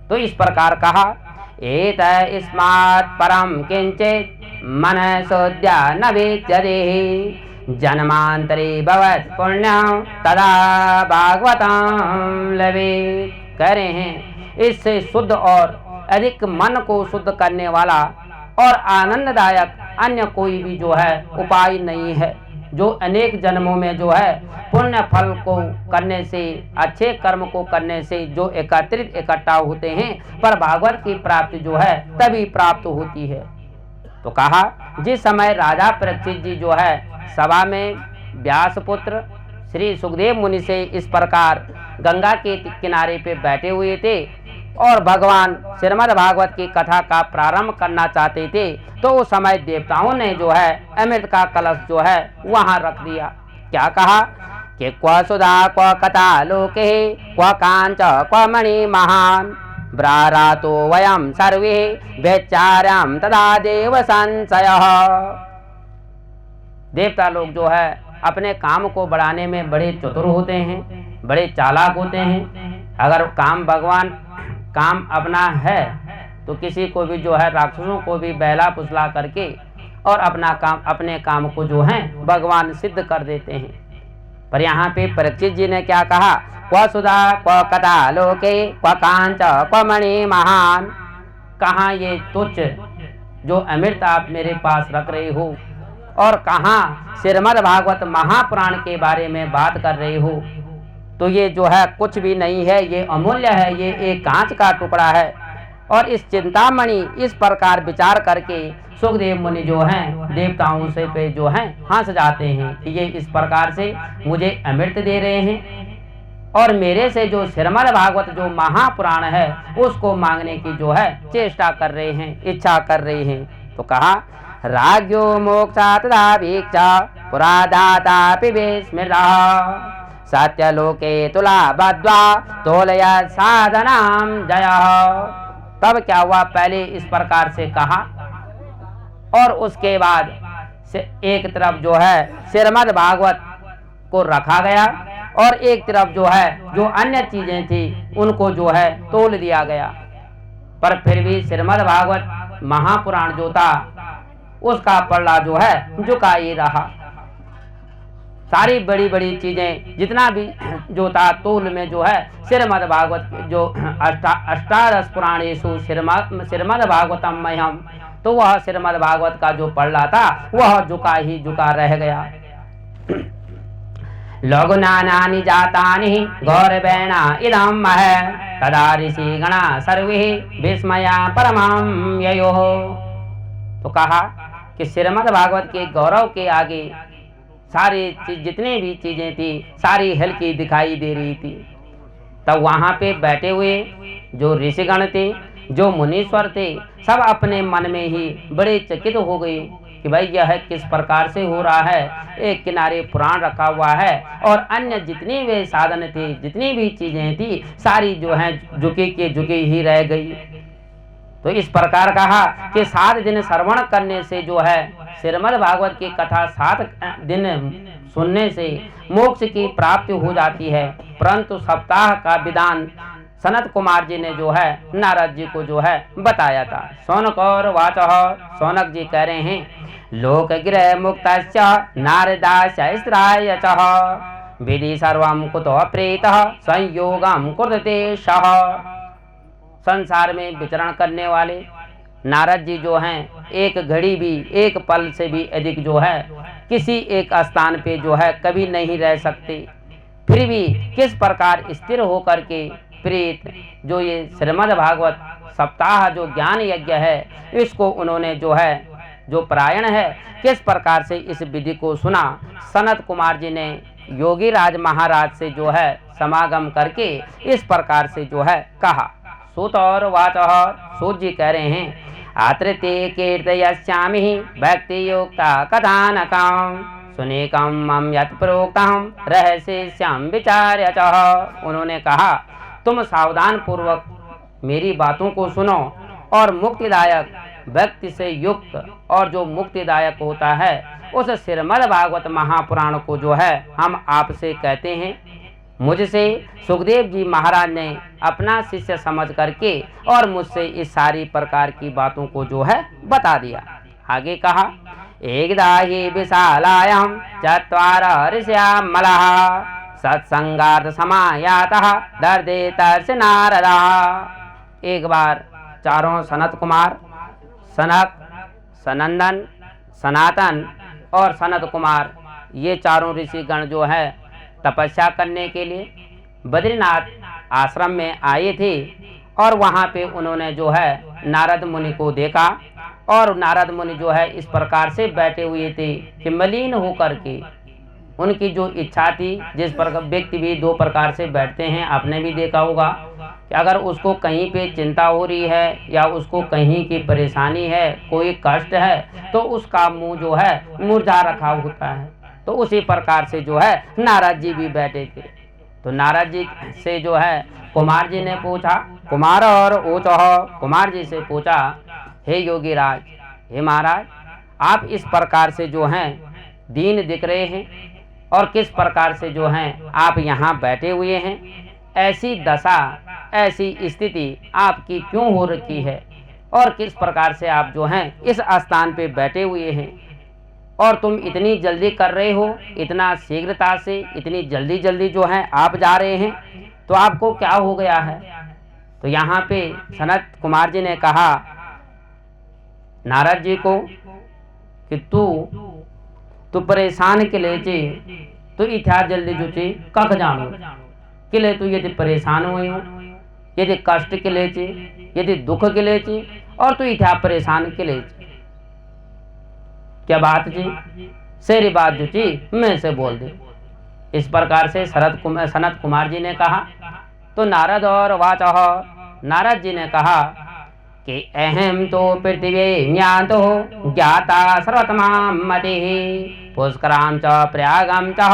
तो इस प्रकार कहा एत स्मात् परम किंचित मन सोद्या न विद्यते जन्मांतरे भवत् पुण्यं तदा भागवतं लभेत्। कह रहे हैं इससे शुद्ध और अधिक मन को शुद्ध करने वाला और आनंददायक अन्य कोई भी जो है उपाय नहीं है, जो अनेक जन्मों में जो है पुण्य फल को करने से, अच्छे कर्म को करने से जो एकत्रित इकट्ठा होते हैं, पर भागवत की प्राप्ति जो है तभी प्राप्त होती है। तो कहा जिस समय राजा परीक्षित जी जो है सभा में व्यासपुत्र श्री सुखदेव मुनि से इस प्रकार गंगा के किनारे पे बैठे हुए थे और भगवान श्रीमद् भागवत की कथा का प्रारंभ करना चाहते थे, तो उस समय देवताओं ने जो है अमृत का कलश जो है वहां रख दिया। क्या कहा कि क्व सुधा क्व कथा लोके क्व कांच क्व मणि महान ब्रारातो वयम सर्वे व्यचार्यं तदा देव संशयः। देवता लोग जो है अपने काम को बढ़ाने में बड़े चतुर होते हैं, बड़े चालाक होते हैं। अगर भगवान काम अपना है तो किसी को भी जो है राक्षसों को भी बहला फुसला करके और अपने काम को जो है भगवान सिद्ध कर देते हैं। पर यहाँ पे परीक्षित जी ने क्या कहा, क्व सुधा क्व कथा लोके क्व कांच क्व मणि महान। कहाँ ये तुच्छ जो अमृत आप मेरे पास रख रहे हो और कहाँ श्रीमद् भागवत महापुराण के बारे में बात कर रहे हो, तो ये जो है कुछ भी नहीं है, ये अमूल्य है, ये एक कांच का टुकड़ा है। और इस चिंतामणि इस प्रकार विचार करके सुखदेव मुनि जो हैं देवताओं से पे जो हैं हंस जाते हैं कि ये इस प्रकार से मुझे अमृत दे रहे हैं और मेरे से जो श्रीमद् भागवत जो महापुराण है उसको मांगने की जो है चेष्टा कर रहे हैं, इच्छा कर रहे हैं। तो कहा राज्यो मोक्षा तथा भिक्षा पुरादातापि विस्मृता सत्यलोके तुला बद्वा तोलया साधनाम जया। तब क्या हुआ, पहले इस प्रकार से कहा और उसके बाद से एक तरफ जो है श्रीमद् भागवत को रखा गया और एक तरफ जो है जो अन्य चीजें थी उनको जो है तोल दिया गया। पर फिर भी श्रीमद् भागवत महापुराण जो था उसका पल्ला जो है झुका ही रहा। सारी बड़ी बड़ी चीजें जितना भी जो था तोल में जो है श्रीमद् भागवत जो अष्टादश पुराणेषु श्रीमद् भागवतम मह्यम, तो वह श्रीमद् भागवत का जो पल्ला था वह झुका ही झुका रह गया। लघुनानि जातानि गौरवेण इदं महे तदा ऋषि गणा सर्वे विस्मया परमां ययोः। तो कहा कि श्रीमद् भागवत के गौरव के आगे सारी जितनी भी चीजें थी सारी हल्की दिखाई दे रही थी। तब वहां पे बैठे हुए जो ऋषिगण थे, जो मुनीश्वर थे, सब अपने मन में ही बड़े चकित हो गए कि भाई यह किस प्रकार से हो रहा है। एक किनारे पुराण रखा हुआ है और अन्य जितनी भी साधन थे, जितनी भी चीजें थी सारी जो है झुकी ही रह गई। तो इस प्रकार कहा कि 7 दिन श्रवण करने से जो है श्रीमद् भागवत की कथा 7 दिन सुनने से मोक्ष की प्राप्ति हो जाती है। परंतु सप्ताह का विधान सनत कुमार जी ने जो है नारद जी को जो है बताया था। शौनक और वाचः, शौनक जी कह रहे हैं लोक गृह मुक्तस्य नारदास्त्राय च विधि सर्वं कुतो प्रेतः संयोगं कुरुते सः। संसार में विचरण करने वाले नारद जी जो हैं एक घड़ी भी, एक पल से भी अधिक जो है किसी एक स्थान पे जो है कभी नहीं रह सकते। फिर भी किस प्रकार स्थिर होकर के प्रेत जो ये श्रीमद् भागवत सप्ताह जो ज्ञान यज्ञ है इसको उन्होंने जो है जो परायण है किस प्रकार से इस विधि को सुना। सनत कुमार जी ने योगी राज महाराज से जो है समागम करके इस प्रकार से जो है कहा। सूत और वाचः, सूत जी कह रहे हैं आत्रते कीर्तयस्यामि भक्ति युक्ता कथानकं सुनेकं मम यत् प्रोक्तं रहस्यं विचार्य च। उन्होंने कहा तुम सावधान पूर्वक मेरी बातों को सुनो और मुक्तिदायक भक्ति से युक्त और जो मुक्तिदायक होता है उस श्रीमद् भागवत महापुराण को जो है हम आपसे कहते हैं। मुझसे सुखदेव जी महाराज ने अपना शिष्य समझ करके और मुझसे इस सारी प्रकार की बातों को जो है बता दिया। आगे कहा एकदा हि विशालायां चत्वार ऋषया मलः सत्संगार्थ समायातः दर्देतस्य नारदः। एक बार चारों सनत कुमार, सनक, सनंदन, सनातन और सनत कुमार ये चारों ऋषिगण जो है तपस्या करने के लिए बद्रीनाथ आश्रम में आए थे और वहाँ पे उन्होंने जो है नारद मुनि को देखा और नारद मुनि जो है इस प्रकार से बैठे हुए थे कि मलिन होकर के उनकी जो इच्छा थी, जिस प्रकार व्यक्ति भी 2 प्रकार से बैठते हैं, आपने भी देखा होगा कि अगर उसको कहीं पे चिंता हो रही है या उसको कहीं की परेशानी है, कोई कष्ट है तो उसका मुंह जो है मुरझा रखा होता है। तो उसी प्रकार से जो है नारद जी भी बैठे थे। तो नारद जी से जो है कुमार जी ने पूछा, कुमार और ऊचः, कुमार जी से पूछा हे योगी राज, हे महाराज आप इस प्रकार से जो हैं दीन दिख रहे हैं और किस प्रकार से जो हैं आप यहाँ बैठे हुए हैं। ऐसी दशा, ऐसी स्थिति आपकी क्यों हो रखी है और किस प्रकार से आप जो हैं इस स्थान पे बैठे हुए हैं और तुम इतनी जल्दी कर रहे हो, इतना शीघ्रता से, इतनी जल्दी जल्दी जो है आप जा रहे हैं, तो आपको क्या हो गया है। तो यहाँ पे सनत कुमार जी ने कहा नारद जी को कि तू परेशान के लिए चे, तो इतना जल्दी जो चे कख जानो के लिए तू यदि परेशान हुए हो, यदि कष्ट के लिए चे, यदि दुख के लिए चे, और तू इतना परेशान के लिए चे। क्या बात जी, सेरी बात जो ची मैं से बोल दे। इस प्रकार से सनत कुमार जी ने कहा। तो नारद और वाचः, नारद जी ने कहा कि अहम तो पृथ्वी ज्ञातो ज्ञाता सर्वतमां मतिः पुष्करां च प्रयागं च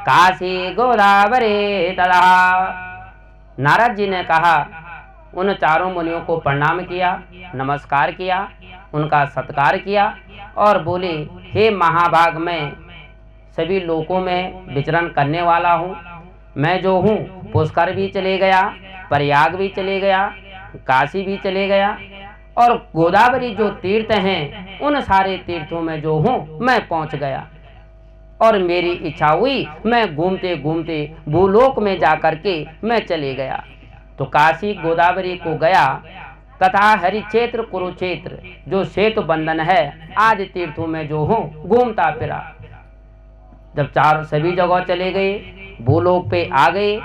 काशी गोदावरी तदा। नारद जी ने कहा, उन चारों मुनियों को प्रणाम किया, नमस्कार किया, उनका सत्कार किया और बोले, हे महाभाग, मैं सभी लोकों में विचरण करने वाला हूँ। मैं जो हूँ पुष्कर भी चले गया, प्रयाग भी चले गया, काशी भी चले गया और गोदावरी जो तीर्थ हैं उन सारे तीर्थों में जो हूँ मैं पहुँच गया। और मेरी इच्छा हुई, मैं घूमते घूमते भूलोक में जाकर के मैं चले गया। तो काशी गोदावरी को गया तथा हरिक्षेत्र कुरुक्षेत्र जो सेतु बंधन है आदि तीर्थों में जो हूँ घूमता फिरा। जब चार सभी जगह चले गए, भूलोक पे आ गए,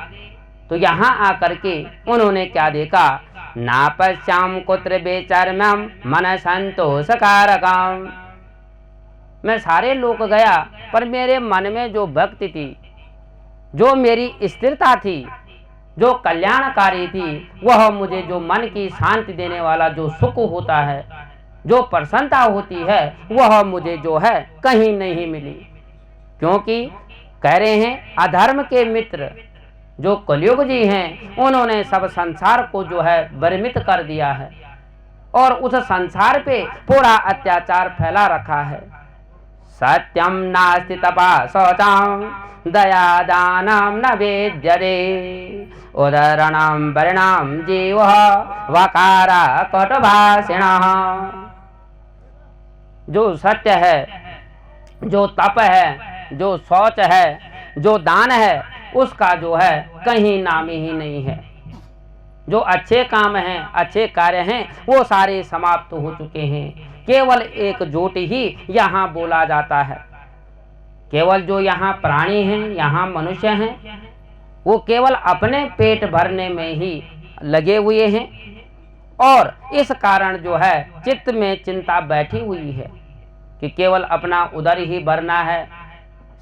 तो यहाँ आकर के उन्होंने क्या देखा, नापश्याम कुत्र बेचर्म्यम मन संतोषकारकम। मैं सारे लोक गया पर मेरे मन में जो भक्ति थी, जो मेरी स्थिरता थी, जो कल्याणकारी थी, वह मुझे जो मन की शांति देने वाला जो सुख होता है, जो प्रसन्नता होती है, वह मुझे जो है कहीं नहीं मिली। क्योंकि कह रहे हैं अधर्म के मित्र जो कलयुग जी हैं, उन्होंने सब संसार को जो है भ्रमित कर दिया है और उस संसार पे पूरा अत्याचार फैला रखा है। सत्यम नास्ति तपा शौचम दया दानम न वेद्यते उदरणम वर्णम जीव वकारा कटभाषिणः। जो सत्य है, जो तप है, जो शौच है, जो दान है, उसका जो है कहीं नाम ही नहीं है। जो अच्छे काम हैं, अच्छे कार्य हैं, वो सारे समाप्त हो चुके हैं। केवल एक जोट ही यहाँ बोला जाता है। केवल जो यहाँ प्राणी हैं, यहाँ मनुष्य हैं, वो केवल अपने पेट भरने में ही लगे हुए हैं और इस कारण जो है चित्त में चिंता बैठी हुई है कि केवल अपना उदर ही भरना है।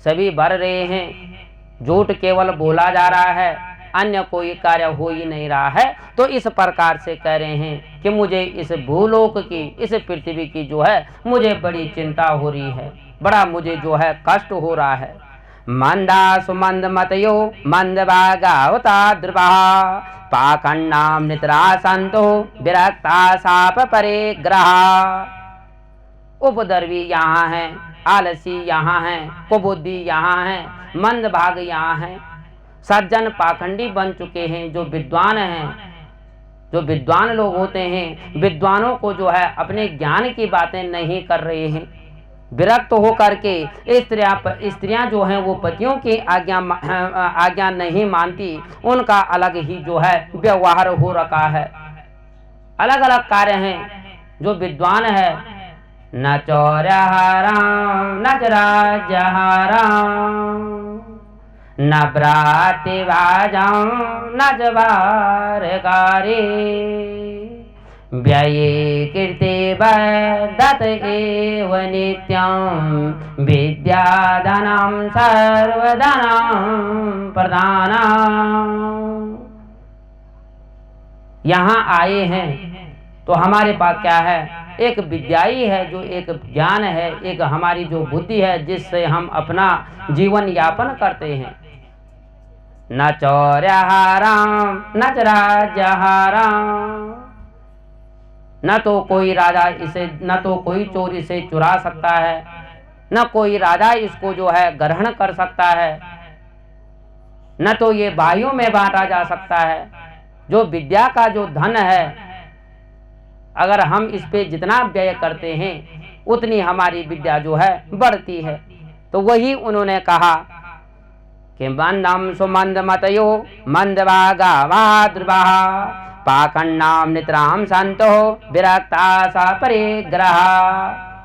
सभी भर रहे हैं, झूठ केवल बोला जा रहा है, अन्य कोई कार्य हो ही नहीं रहा है। तो इस प्रकार से कह रहे हैं कि मुझे इस भूलोक की, इस पृथ्वी की जो है मुझे बड़ी चिंता हो रही है, बड़ा मुझे जो है कष्ट हो रहा है। मंदा सुमंद मतयो मंद भागावता ध्रुवा पाखंडाम निद्रा संतो विरक्ता साप परिग्रह। उपद्रवी यहाँ है, आलसी यहाँ है, कुबुद्धि यहाँ है, मंद भाग यहाँ है। सज्जन पाखंडी बन चुके हैं। जो विद्वान हैं, जो विद्वान लोग होते हैं, विद्वानों को जो है अपने ज्ञान की बातें नहीं कर रहे हैं। विरक्त होकर के स्त्रियां जो हैं वो पतियों की आज्ञा नहीं मानती, उनका अलग ही जो है व्यवहार हो रखा है। अलग अलग कार्य हैं। जो विद्वान है, न चौर्यहाराम न राज्यहाराम न भ्रातृवाजाम न जवारकारी व्यये कीर्ति वर्धत एव नित्यं विद्याधनं सर्वधनं प्रधानम्। यहाँ आए हैं तो हमारे पास क्या है, एक विद्याई है, जो एक ज्ञान है, एक हमारी जो बुद्धि है जिससे हम अपना जीवन यापन करते हैं। न चौर्यहाराम न राज्यहाराम, न तो कोई राजा इसे, न तो कोई चोर इसे चुरा सकता है, न कोई राजा इसको जो है ग्रहण कर सकता है, न तो ये भाइयों में बांटा जा सकता है। जो विद्या का जो धन है, अगर हम इस पे जितना व्यय करते हैं उतनी हमारी विद्या जो है बढ़ती है। तो वही उन्होंने कहा कि मंदम सुमंद मतयो मंदभागा वाद्रुवा पाखंडाम नित्राम संतो विरक्ता सा परिग्रह।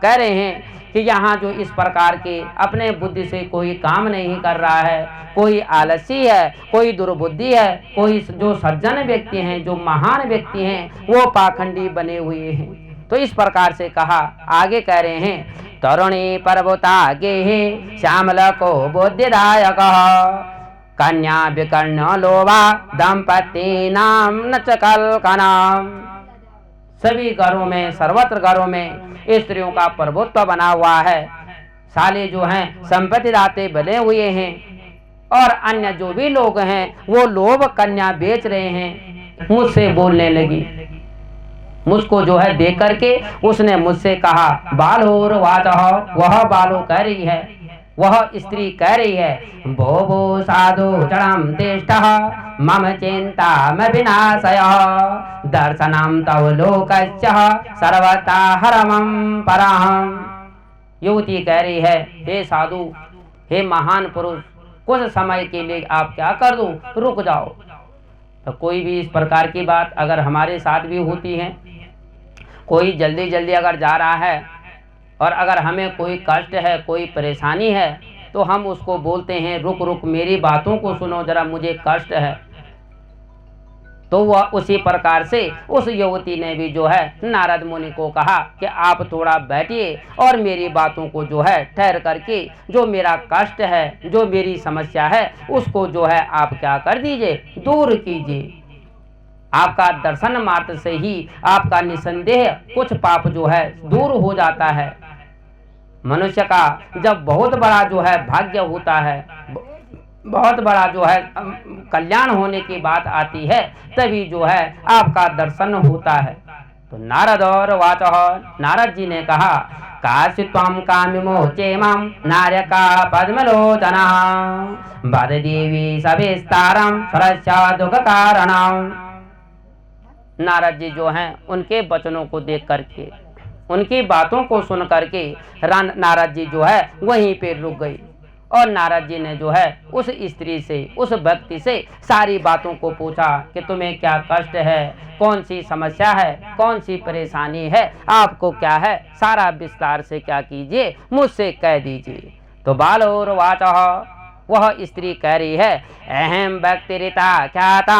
कह रहे हैं कि यहाँ जो इस प्रकार के अपने बुद्धि से कोई काम नहीं कर रहा है, कोई आलसी है, कोई दुर्बुद्धि है, कोई जो सज्जन व्यक्ति हैं, जो महान व्यक्ति हैं, वो पाखंडी बने हुए हैं। तो इस प्रकार से कहा। आगे कह रहे हैं तरुणी पर्वता गे श्यामल को बुद्धिदायक कन्या विकर्ण लोभा दंपति नाम न कल्कना। सभी घरों में, सर्वत्र घरों में स्त्रियों का प्रभुत्व बना हुआ है। साले जो हैं संपत्ति दाते बने हुए हैं, और अन्य जो भी लोग हैं वो लोभ कन्या बेच रहे हैं। मुझसे बोलने लगी, मुझको जो है देख करके उसने मुझसे कहा बालोर वाचः, वह बालो कह रही है, वह स्त्री कह रही है भो भो साधु चरम तिष्ठः मम चिंता म विनाशयः दर्शनम तव लोकस्य सर्वथा हरमं परम। युवती कह रही है हे साधु, हे महान पुरुष, कुछ समय के लिए आप क्या कर दो, रुक जाओ। तो कोई भी इस प्रकार की बात अगर हमारे साथ भी होती है, कोई जल्दी जल्दी अगर जा रहा है और अगर हमें कोई कष्ट है, कोई परेशानी है, तो हम उसको बोलते हैं रुक रुक मेरी बातों को सुनो जरा, मुझे कष्ट है। तो वह उसी प्रकार से उस युवती ने भी जो है नारद मुनि को कहा कि आप थोड़ा बैठिए और मेरी बातों को जो है ठहर करके, जो मेरा कष्ट है, जो मेरी समस्या है, उसको जो है आप क्या कर दीजिए, दूर कीजिए। आपका दर्शन मात्र से ही आपका निसंदेह कुछ पाप जो है दूर हो जाता है। मनुष्य का जब बहुत बड़ा जो है भाग्य होता है, बहुत बड़ा जो है कल्याण होने की बात आती है, तभी जो है आपका दर्शन होता है। तो नारद और वाचः, नारद जी ने कहा काशी त्वं कामिमोचे मां नार्यका पद्मलोचना वद देवी सविस्तारं सरस्य दुख कारणं। नारद जी जो हैं उनके वचनों को देख करके, उनकी बातों को सुन करके नारद जी जो है वहीं पे रुक गई। और नारद जी ने जो है उस स्त्री से, उस व्यक्ति से सारी बातों को पूछा कि तुम्हें क्या कष्ट है, कौन सी समस्या है, कौन सी परेशानी है, आपको क्या है, सारा विस्तार से क्या कीजिए, मुझसे कह दीजिए। तो बालोर वाचः, वह स्त्री कह रही है अहम व्यक्तिरिता ख्याता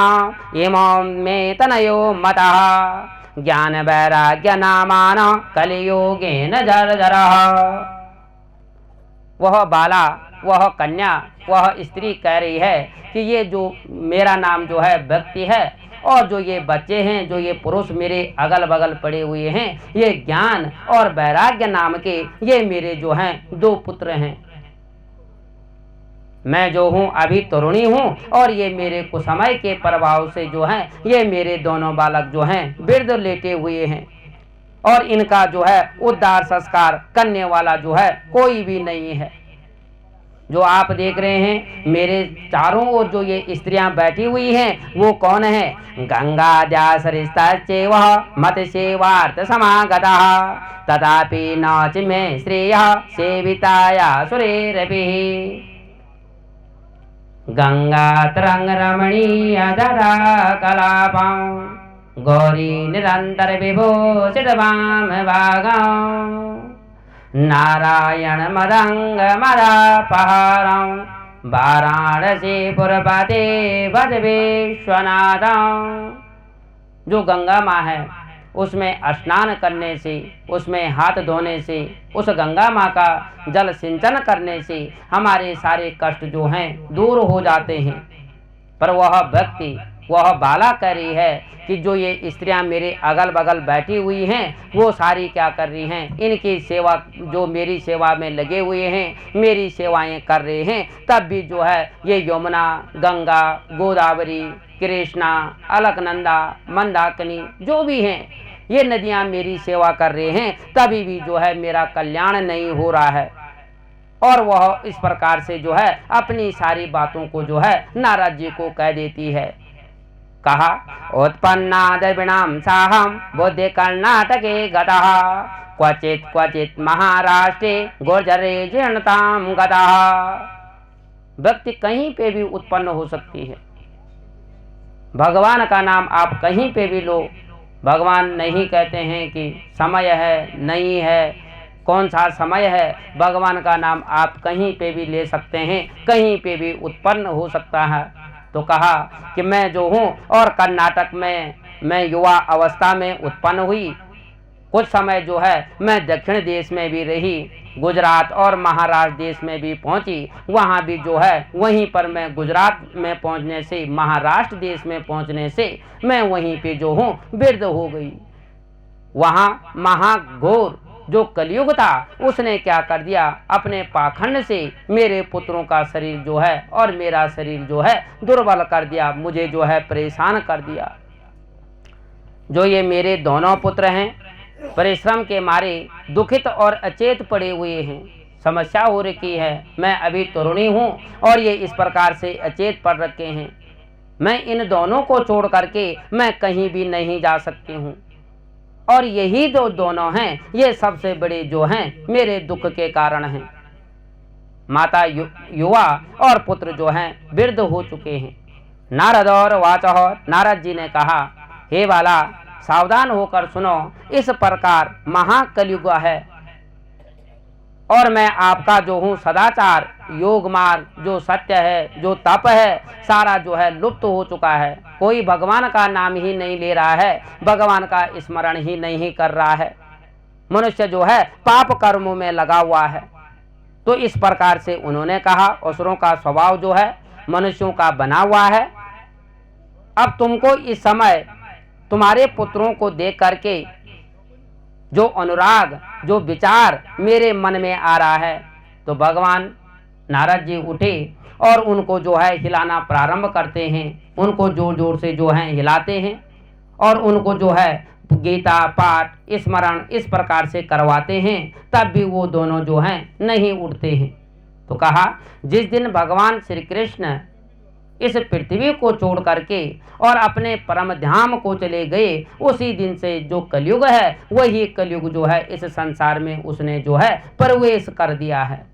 इमं मे तनयो मतः ज्ञान वैराग्य नामान कलियुगेन जर्जरः। वह बाला, वह कन्या, वह स्त्री कह रही है कि ये जो मेरा नाम जो है व्यक्ति है, और जो ये बच्चे हैं, जो ये पुरुष मेरे अगल बगल पड़े हुए हैं, ये ज्ञान और वैराग्य नाम के ये मेरे जो हैं दो पुत्र हैं। मैं जो हूँ अभी तरुणी हूँ, और ये मेरे कुसमय के प्रभाव से जो हैं ये मेरे दोनों बालक जो हैं वृद्ध लेटे हुए हैं, और इनका जो है उद्धार संस्कार करने वाला जो है कोई भी नहीं है। जो आप देख रहे हैं मेरे चारों ओर जो ये स्त्रियां बैठी हुई हैं वो कौन है, गंगा दासरिस्तैव मत सेवार्थ समागता तथापि नाच में श्रेय सेविताया सुरेरभिः। गंगा तरंग रमणीय ददा कलापं गौरी निरंतर विभूषित वाम भागं नारायण मदंग मदापहारं वाराणसीपुरपते भज विश्वनाथं। जो गंगा माँ है उसमें स्नान करने से, उसमें हाथ धोने से, उस गंगा माँ का जल सिंचन करने से हमारे सारे कष्ट जो हैं दूर हो जाते हैं। पर वह व्यक्ति, वह बाला कह रही है कि जो ये स्त्रियां मेरे अगल बगल बैठी हुई हैं वो सारी क्या कर रही हैं, इनकी सेवा, जो मेरी सेवा में लगे हुए हैं, मेरी सेवाएं कर रहे हैं, तब भी जो है ये यमुना, गंगा, गोदावरी, कृष्णा, अलकनंदा, मंदाकिनी जो भी हैं ये नदियां मेरी सेवा कर रहे हैं, तभी भी जो है मेरा कल्याण नहीं हो रहा है। और वह इस प्रकार से जो है अपनी सारी बातों को जो है नारद जी को कह देती है। कहा उत्पन्ना द्रविणाम साहम बुद्धि कर्नाटके गतः क्वचित क्वचित महाराष्ट्रे गुर्जरे जीर्णताम गतः। व्यक्ति कहीं पे भी उत्पन्न हो सकती है। भगवान का नाम आप कहीं पे भी लो, भगवान नहीं कहते हैं कि समय है नहीं है, कौन सा समय है। भगवान का नाम आप कहीं पे भी ले सकते हैं, कहीं पे भी उत्पन्न हो सकता है। तो कहा कि मैं जो हूँ और कर्नाटक में मैं युवा अवस्था में उत्पन्न हुई, कुछ समय जो है मैं दक्षिण देश में भी रही, गुजरात और महाराष्ट्र देश में भी पहुंची। वहां भी जो है वहीं पर मैं गुजरात में पहुंचने से, महाराष्ट्र देश में पहुंचने से मैं वहीं पे जो हूँ वृद्ध हो गई। वहां महाघोर जो कलयुग था उसने क्या कर दिया, अपने पाखंड से मेरे पुत्रों का शरीर जो है और मेरा शरीर जो है दुर्बल कर दिया, मुझे जो है परेशान कर दिया। जो ये मेरे दोनों पुत्र हैं परिश्रम के मारे दुखित और अचेत पड़े हुए हैं, समस्या हो रखी है। मैं अभी तरुणी हूँ और ये इस प्रकार से अचेत पड़ रखे हैं। मैं इन दोनों को छोड़ करके मैं कहीं भी नहीं जा सकती हूँ और यही जो दोनों हैं ये सबसे बड़े जो हैं मेरे दुख के कारण हैं। माता युवा और पुत्र जो हैं वृद्ध हो चुके हैं। नारद और वाचः, नारद जी ने कहा हे बाला सावधान होकर सुनो, इस प्रकार महाकलयुग है और मैं आपका जो हूँ सदाचार योग मार्ग जो सत्य है, जो तप है, सारा जो है लुप्त हो चुका है। कोई भगवान का नाम ही नहीं ले रहा है, भगवान का स्मरण ही नहीं कर रहा है। मनुष्य जो है पाप कर्मों में लगा हुआ है। तो इस प्रकार से उन्होंने कहा असुरों का स्वभाव जो है मनुष्यों का बना हुआ है। अब तुमको इस समय तुम्हारे पुत्रों को देख करके जो अनुराग जो विचार मेरे मन में आ रहा है, तो भगवान नारद जी उठे और उनको जो है हिलाना प्रारंभ करते हैं। उनको जोर जोर से जो है हिलाते हैं और उनको जो है गीता पाठ स्मरण इस प्रकार से करवाते हैं, तब भी वो दोनों जो हैं नहीं उठते हैं। तो कहा जिस दिन भगवान श्री कृष्ण इस पृथ्वी को छोड़ करके और अपने परम धाम को चले गए, उसी दिन से जो कलयुग है वही कलयुग जो है इस संसार में उसने जो है प्रवेश कर दिया है।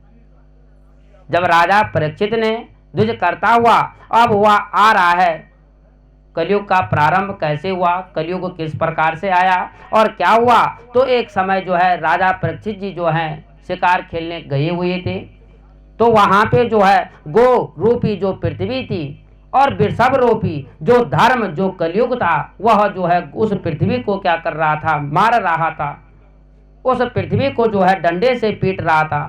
जब राजा परीक्षित ने द्विज करता हुआ अब हुआ आ रहा है, कलयुग का प्रारंभ कैसे हुआ, कलयुग किस प्रकार से आया और क्या हुआ। तो एक समय जो है राजा परीक्षित जी जो है शिकार खेलने गए हुए थे, तो वहां पे जो है गो रूपी जो पृथ्वी थी और वृषभ रूपी जो धर्म जो कलयुग था वह जो है उस पृथ्वी को क्या कर रहा था, मार रहा था, उस पृथ्वी को जो है डंडे से पीट रहा था।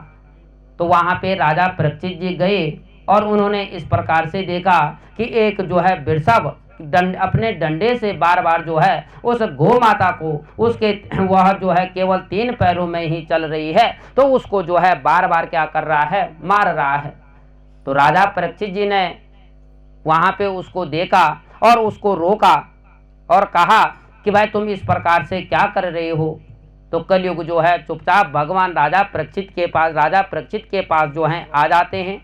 तो वहां पे राजा परीक्षित जी गए और उन्होंने इस प्रकार से देखा कि एक जो है वृषभ अपने डंडे से बार बार जो है उस गौ माता को, उसके वह जो है केवल 3 पैरों में ही चल रही है, तो उसको जो है बार बार क्या कर रहा है, मार रहा है। तो राजा परीक्षित जी ने वहां पे उसको देखा और उसको रोका और कहा कि भाई तुम इस प्रकार से क्या कर रहे हो। तो कलयुग जो है चुपचाप भगवान राजा परीक्षित के पास जो है आ जाते हैं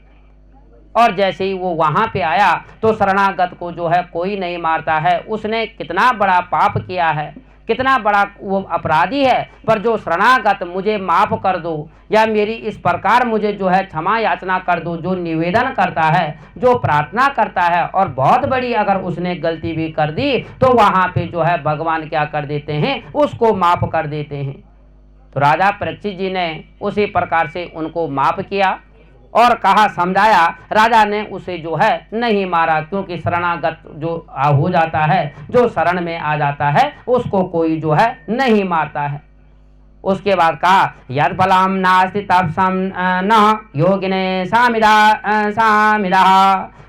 और जैसे ही वो वहां पे आया तो शरणागत को जो है कोई नहीं मारता है। उसने कितना बड़ा पाप किया है, कितना बड़ा वो अपराधी है, पर जो शरणागत मुझे माफ कर दो या मेरी इस प्रकार मुझे जो है क्षमा याचना कर दो, जो निवेदन करता है, जो प्रार्थना करता है और बहुत बड़ी अगर उसने गलती भी कर दी तो वहां पे जो है भगवान क्या कर देते हैं, उसको माफ कर देते हैं। तो राजा परीक्षित जी ने उसी प्रकार से उनको माफ किया और कहा, समझाया। राजा ने उसे जो है नहीं मारा, क्योंकि शरणागत जो हो जाता है, जो शरण में आ जाता है, उसको कोई जो है नहीं मारता है। उसके बाद कहा यद बलाम नास्ति तपसम न योगिने सामिदा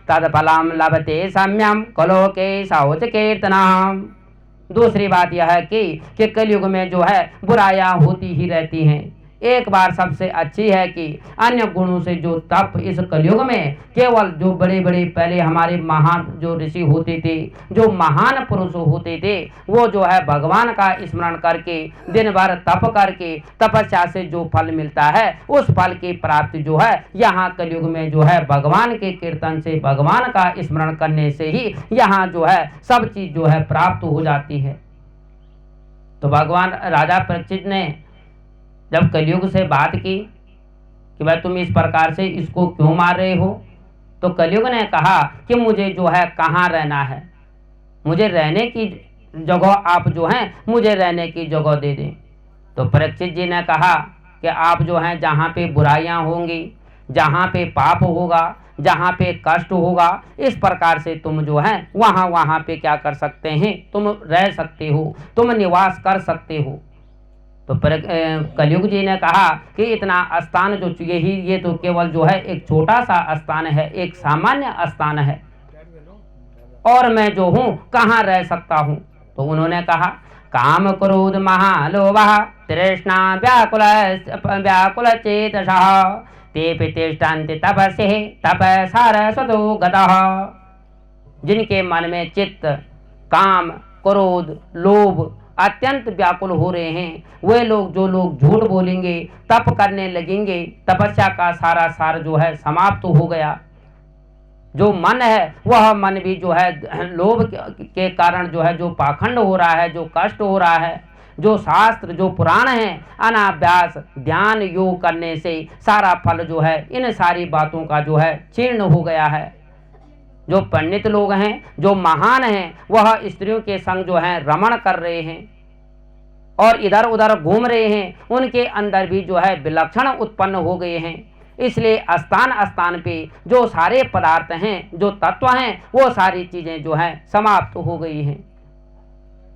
तद बलाम लभते सम्यम कलोके शौच कीर्तनम। दूसरी बात यह है कि कलयुग में जो है बुराइयां होती ही रहती हैं, एक बार सबसे अच्छी है कि अन्य गुणों से जो तप इस कलयुग में केवल जो बड़े बड़े पहले हमारे महान जो ऋषि होते थे, जो महान पुरुष होते थे, वो जो है भगवान का स्मरण करके दिन भर तप करके तपस्या से जो फल मिलता है उस फल की प्राप्ति जो है यहाँ कलयुग में जो है भगवान के कीर्तन से, भगवान का स्मरण करने से ही यहाँ जो है सब चीज जो है प्राप्त हो जाती है। तो भगवान राजा परीक्षित ने जब कलयुग से बात की कि भाई तुम इस प्रकार से इसको क्यों मार रहे हो, तो कलयुग ने कहा कि मुझे जो है कहाँ रहना है, मुझे रहने की जगह आप जो हैं मुझे रहने की जगह दे दें। तो परीक्षित जी ने कहा कि आप जो हैं जहाँ पे बुराइयाँ होंगी, जहाँ पे पाप होगा, जहाँ पे कष्ट होगा, इस प्रकार से तुम जो है वहाँ पे क्या कर सकते हैं, तुम रह सकते हो, तुम निवास कर सकते हो। तो कलयुग जी ने कहा कि इतना स्थान जो ये तो केवल जो है एक छोटा सा स्थान है, एक सामान्य स्थान है, और मैं जो हूँ कहाँ रह सकता हूँ। तो उन्होंने कहा काम क्रोध महालोभः तृष्णा व्याकुल चेतसः ते तिष्ठन्ति तपस्ये तपसारस्वतो गतः। जिनके मन में चित्त काम क्रोध लोभ अत्यंत व्याकुल हो रहे हैं, वे लोग जो लोग झूठ बोलेंगे, तप करने लगेंगे, तपस्या का सारा सार जो है समाप्त हो गया। जो मन है वह मन भी जो है लोभ के कारण जो है जो पाखंड हो रहा है, जो कष्ट हो रहा है, जो शास्त्र जो पुराण है अनाभ्यास ध्यान योग करने से सारा फल जो है इन सारी बातों का जो है क्षीर्ण हो गया है। जो पंडित लोग हैं, जो महान हैं, वह स्त्रियों के संग जो है रमण कर रहे हैं और इधर उधर घूम रहे हैं, उनके अंदर भी जो है विलक्षण उत्पन्न हो गए हैं। इसलिए स्थान स्थान पे जो सारे पदार्थ हैं, जो तत्व हैं, वो सारी चीजें जो हैं समाप्त हो गई हैं।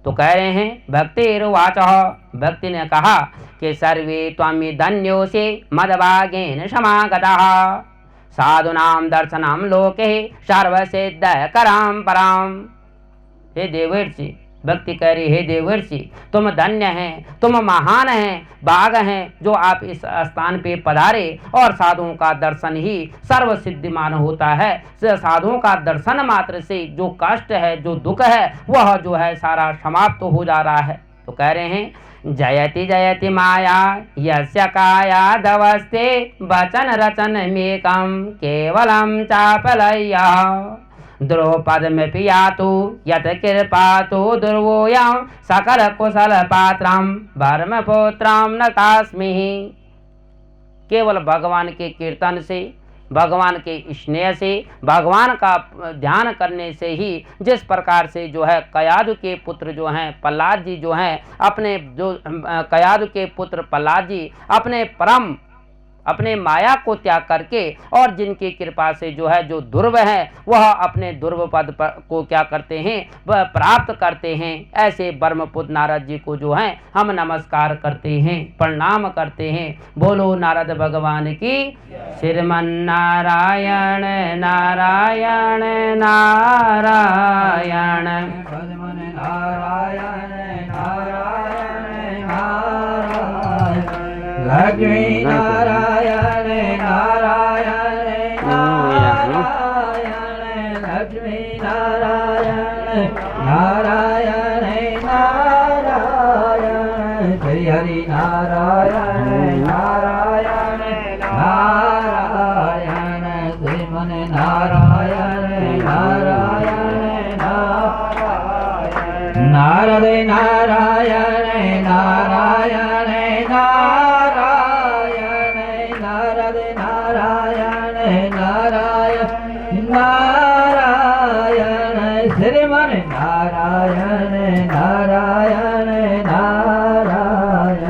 तो कह रहे हैं भक्तिर्वाचः, भक्ति ने कहा कि सर्वे त्वमि धन्योऽसि मदभागेन समागतः साधूनां दर्शनं लोके सर्वसिद्धकरां परां। हे देवर्षि, भक्ति कह रही है देवर्षि तुम धन्य हैं, तुम महान हैं, भाग हैं जो आप इस स्थान पे पधारे, और साधुओं का दर्शन ही सर्व सिद्धिमान होता है। साधुओं का दर्शन मात्र से जो कष्ट है, जो दुख है, वह जो है सारा समाप्त हो जा रहा है। तो कह रहे हैं जयति जयति माया यस्य कायादवस्ते वचन रचन मेकम केवलम चापलय्या द्रौपद में पियातु यत कृपातु दुर्वोयं सकल कुशल पात्रम भर्म पुत्रम न कास्मि। केवल भगवान के कीर्तन से, भगवान के स्नेह से, भगवान का ध्यान करने से ही जिस प्रकार से जो है कयादु के पुत्र जो हैं प्रहलाद जी जो हैं अपने जो कयादु के पुत्र प्रहलाद जी अपने माया को त्याग करके और जिनकी कृपा से जो है जो ध्रुव है वह अपने ध्रुव पद को क्या करते हैं, वह प्राप्त करते हैं। ऐसे ब्रह्मपुत्र नारद जी को जो है हम नमस्कार करते हैं, प्रणाम करते हैं। बोलो नारद भगवान की। श्रीमन नारायण नारायण नारायण नारायण नारायण नारायण लक्ष्मी नारायण नारायण नारायण लक्ष्मी नारायण नारायण नारायण श्री हरि नारायण नारायण नारायण श्रीमन नारायण नारायण नारायण नारद नारायण नारायण नारायण नारद नारायण नारायण नारायण श्रीमन नारायण नारायण नारायण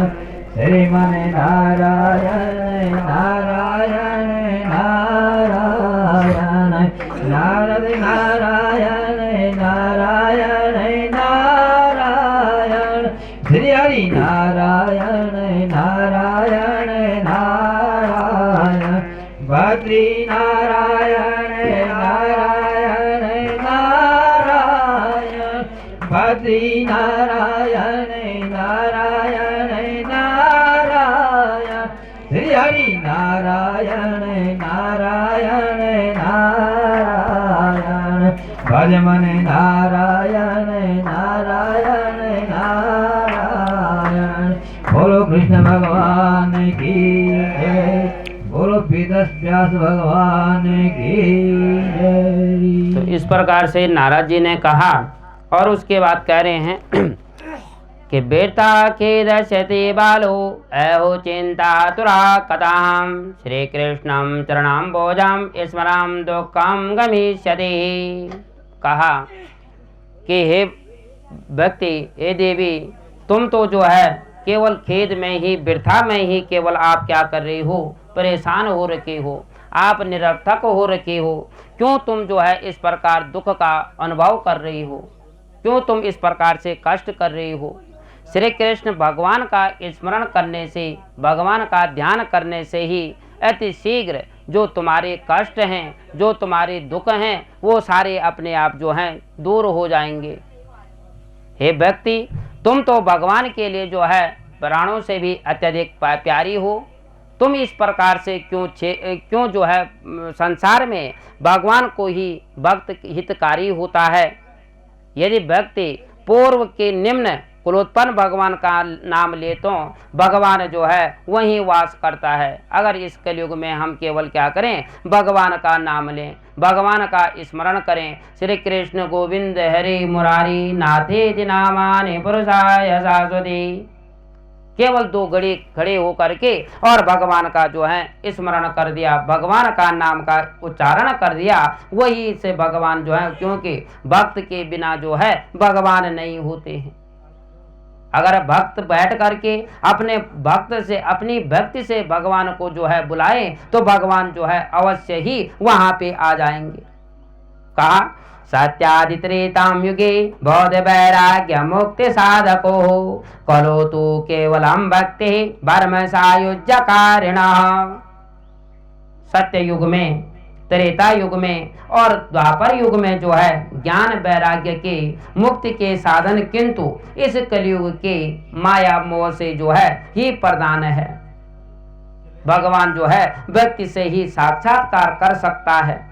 श्रीमन नारायण नारायण नारायण नारद नारायण नारायण नारायण श्री हरि नारायण नारायण नारायण बद्री नारायण नारायण नारायण बद्री नारायण नारायण नारायण भज मन नारायण नारायण नारायण। बोलो कृष्ण भगवान की जय, बोलो वेदस व्यास भगवान की जय। तो इस प्रकार से नारद जी ने कहा और उसके बाद कह रहे हैं कि बेटा के दशते बालो अहो चिंता तुरा कथाम श्री कृष्णम चरणाम बोजाम स्मराम दुखम गमिष्यति। कहा कि हे भक्ति, हे देवी, तुम तो जो है केवल खेद में ही, वृथा में ही केवल आप क्या कर रही हो, परेशान हो रखे हो, आप निरर्थक हो रखे हो। क्यों तुम जो है इस प्रकार दुख का अनुभव कर रही हो, क्यों तुम इस प्रकार से कष्ट कर रही हो। श्री कृष्ण भगवान का स्मरण करने से, भगवान का ध्यान करने से ही अति शीघ्र जो तुम्हारे कष्ट हैं, जो तुम्हारे दुख हैं, वो सारे अपने आप जो हैं दूर हो जाएंगे। हे भक्ति, तुम तो भगवान के लिए जो है प्राणों से भी अत्यधिक प्यारी हो। तुम इस प्रकार से क्यों जो है संसार में भगवान को ही भक्त हितकारी होता है। यदि व्यक्ति पूर्व के निम्न कुलोत्पन्न भगवान का नाम ले तो भगवान जो है वहीं वास करता है। अगर इस कलयुग में हम केवल क्या करें, भगवान का नाम लें, भगवान का स्मरण करें। श्री कृष्ण गोविंद हरि मुरारी नाथेति नामानि पुरुषाय शाश्वती। केवल दो घड़ी खड़े होकर के और भगवान का जो है स्मरण कर दिया, भगवान का नाम का उच्चारण कर दिया, वही से भगवान जो है, क्योंकि भक्त के बिना जो है भगवान नहीं होते हैं। अगर भक्त बैठ करके अपने भक्त से, अपनी भक्ति से भगवान को जो है बुलाए तो भगवान जो है अवश्य ही वहां पे आ जाएंगे। कहा सत्यादित्रेताम युगे बौद्ध वैराग्य मुक्ति साधको करोतु केवलम भक्ति वर्म सायुज्य कारिणः। सत्य युग में, त्रेता युग में और द्वापर युग में जो है ज्ञान वैराग्य के मुक्ति के साधन, किंतु इस कलयुग के माया मोह से जो है ही प्रदान है। भगवान जो है व्यक्ति से ही साक्षात्कार कर सकता है।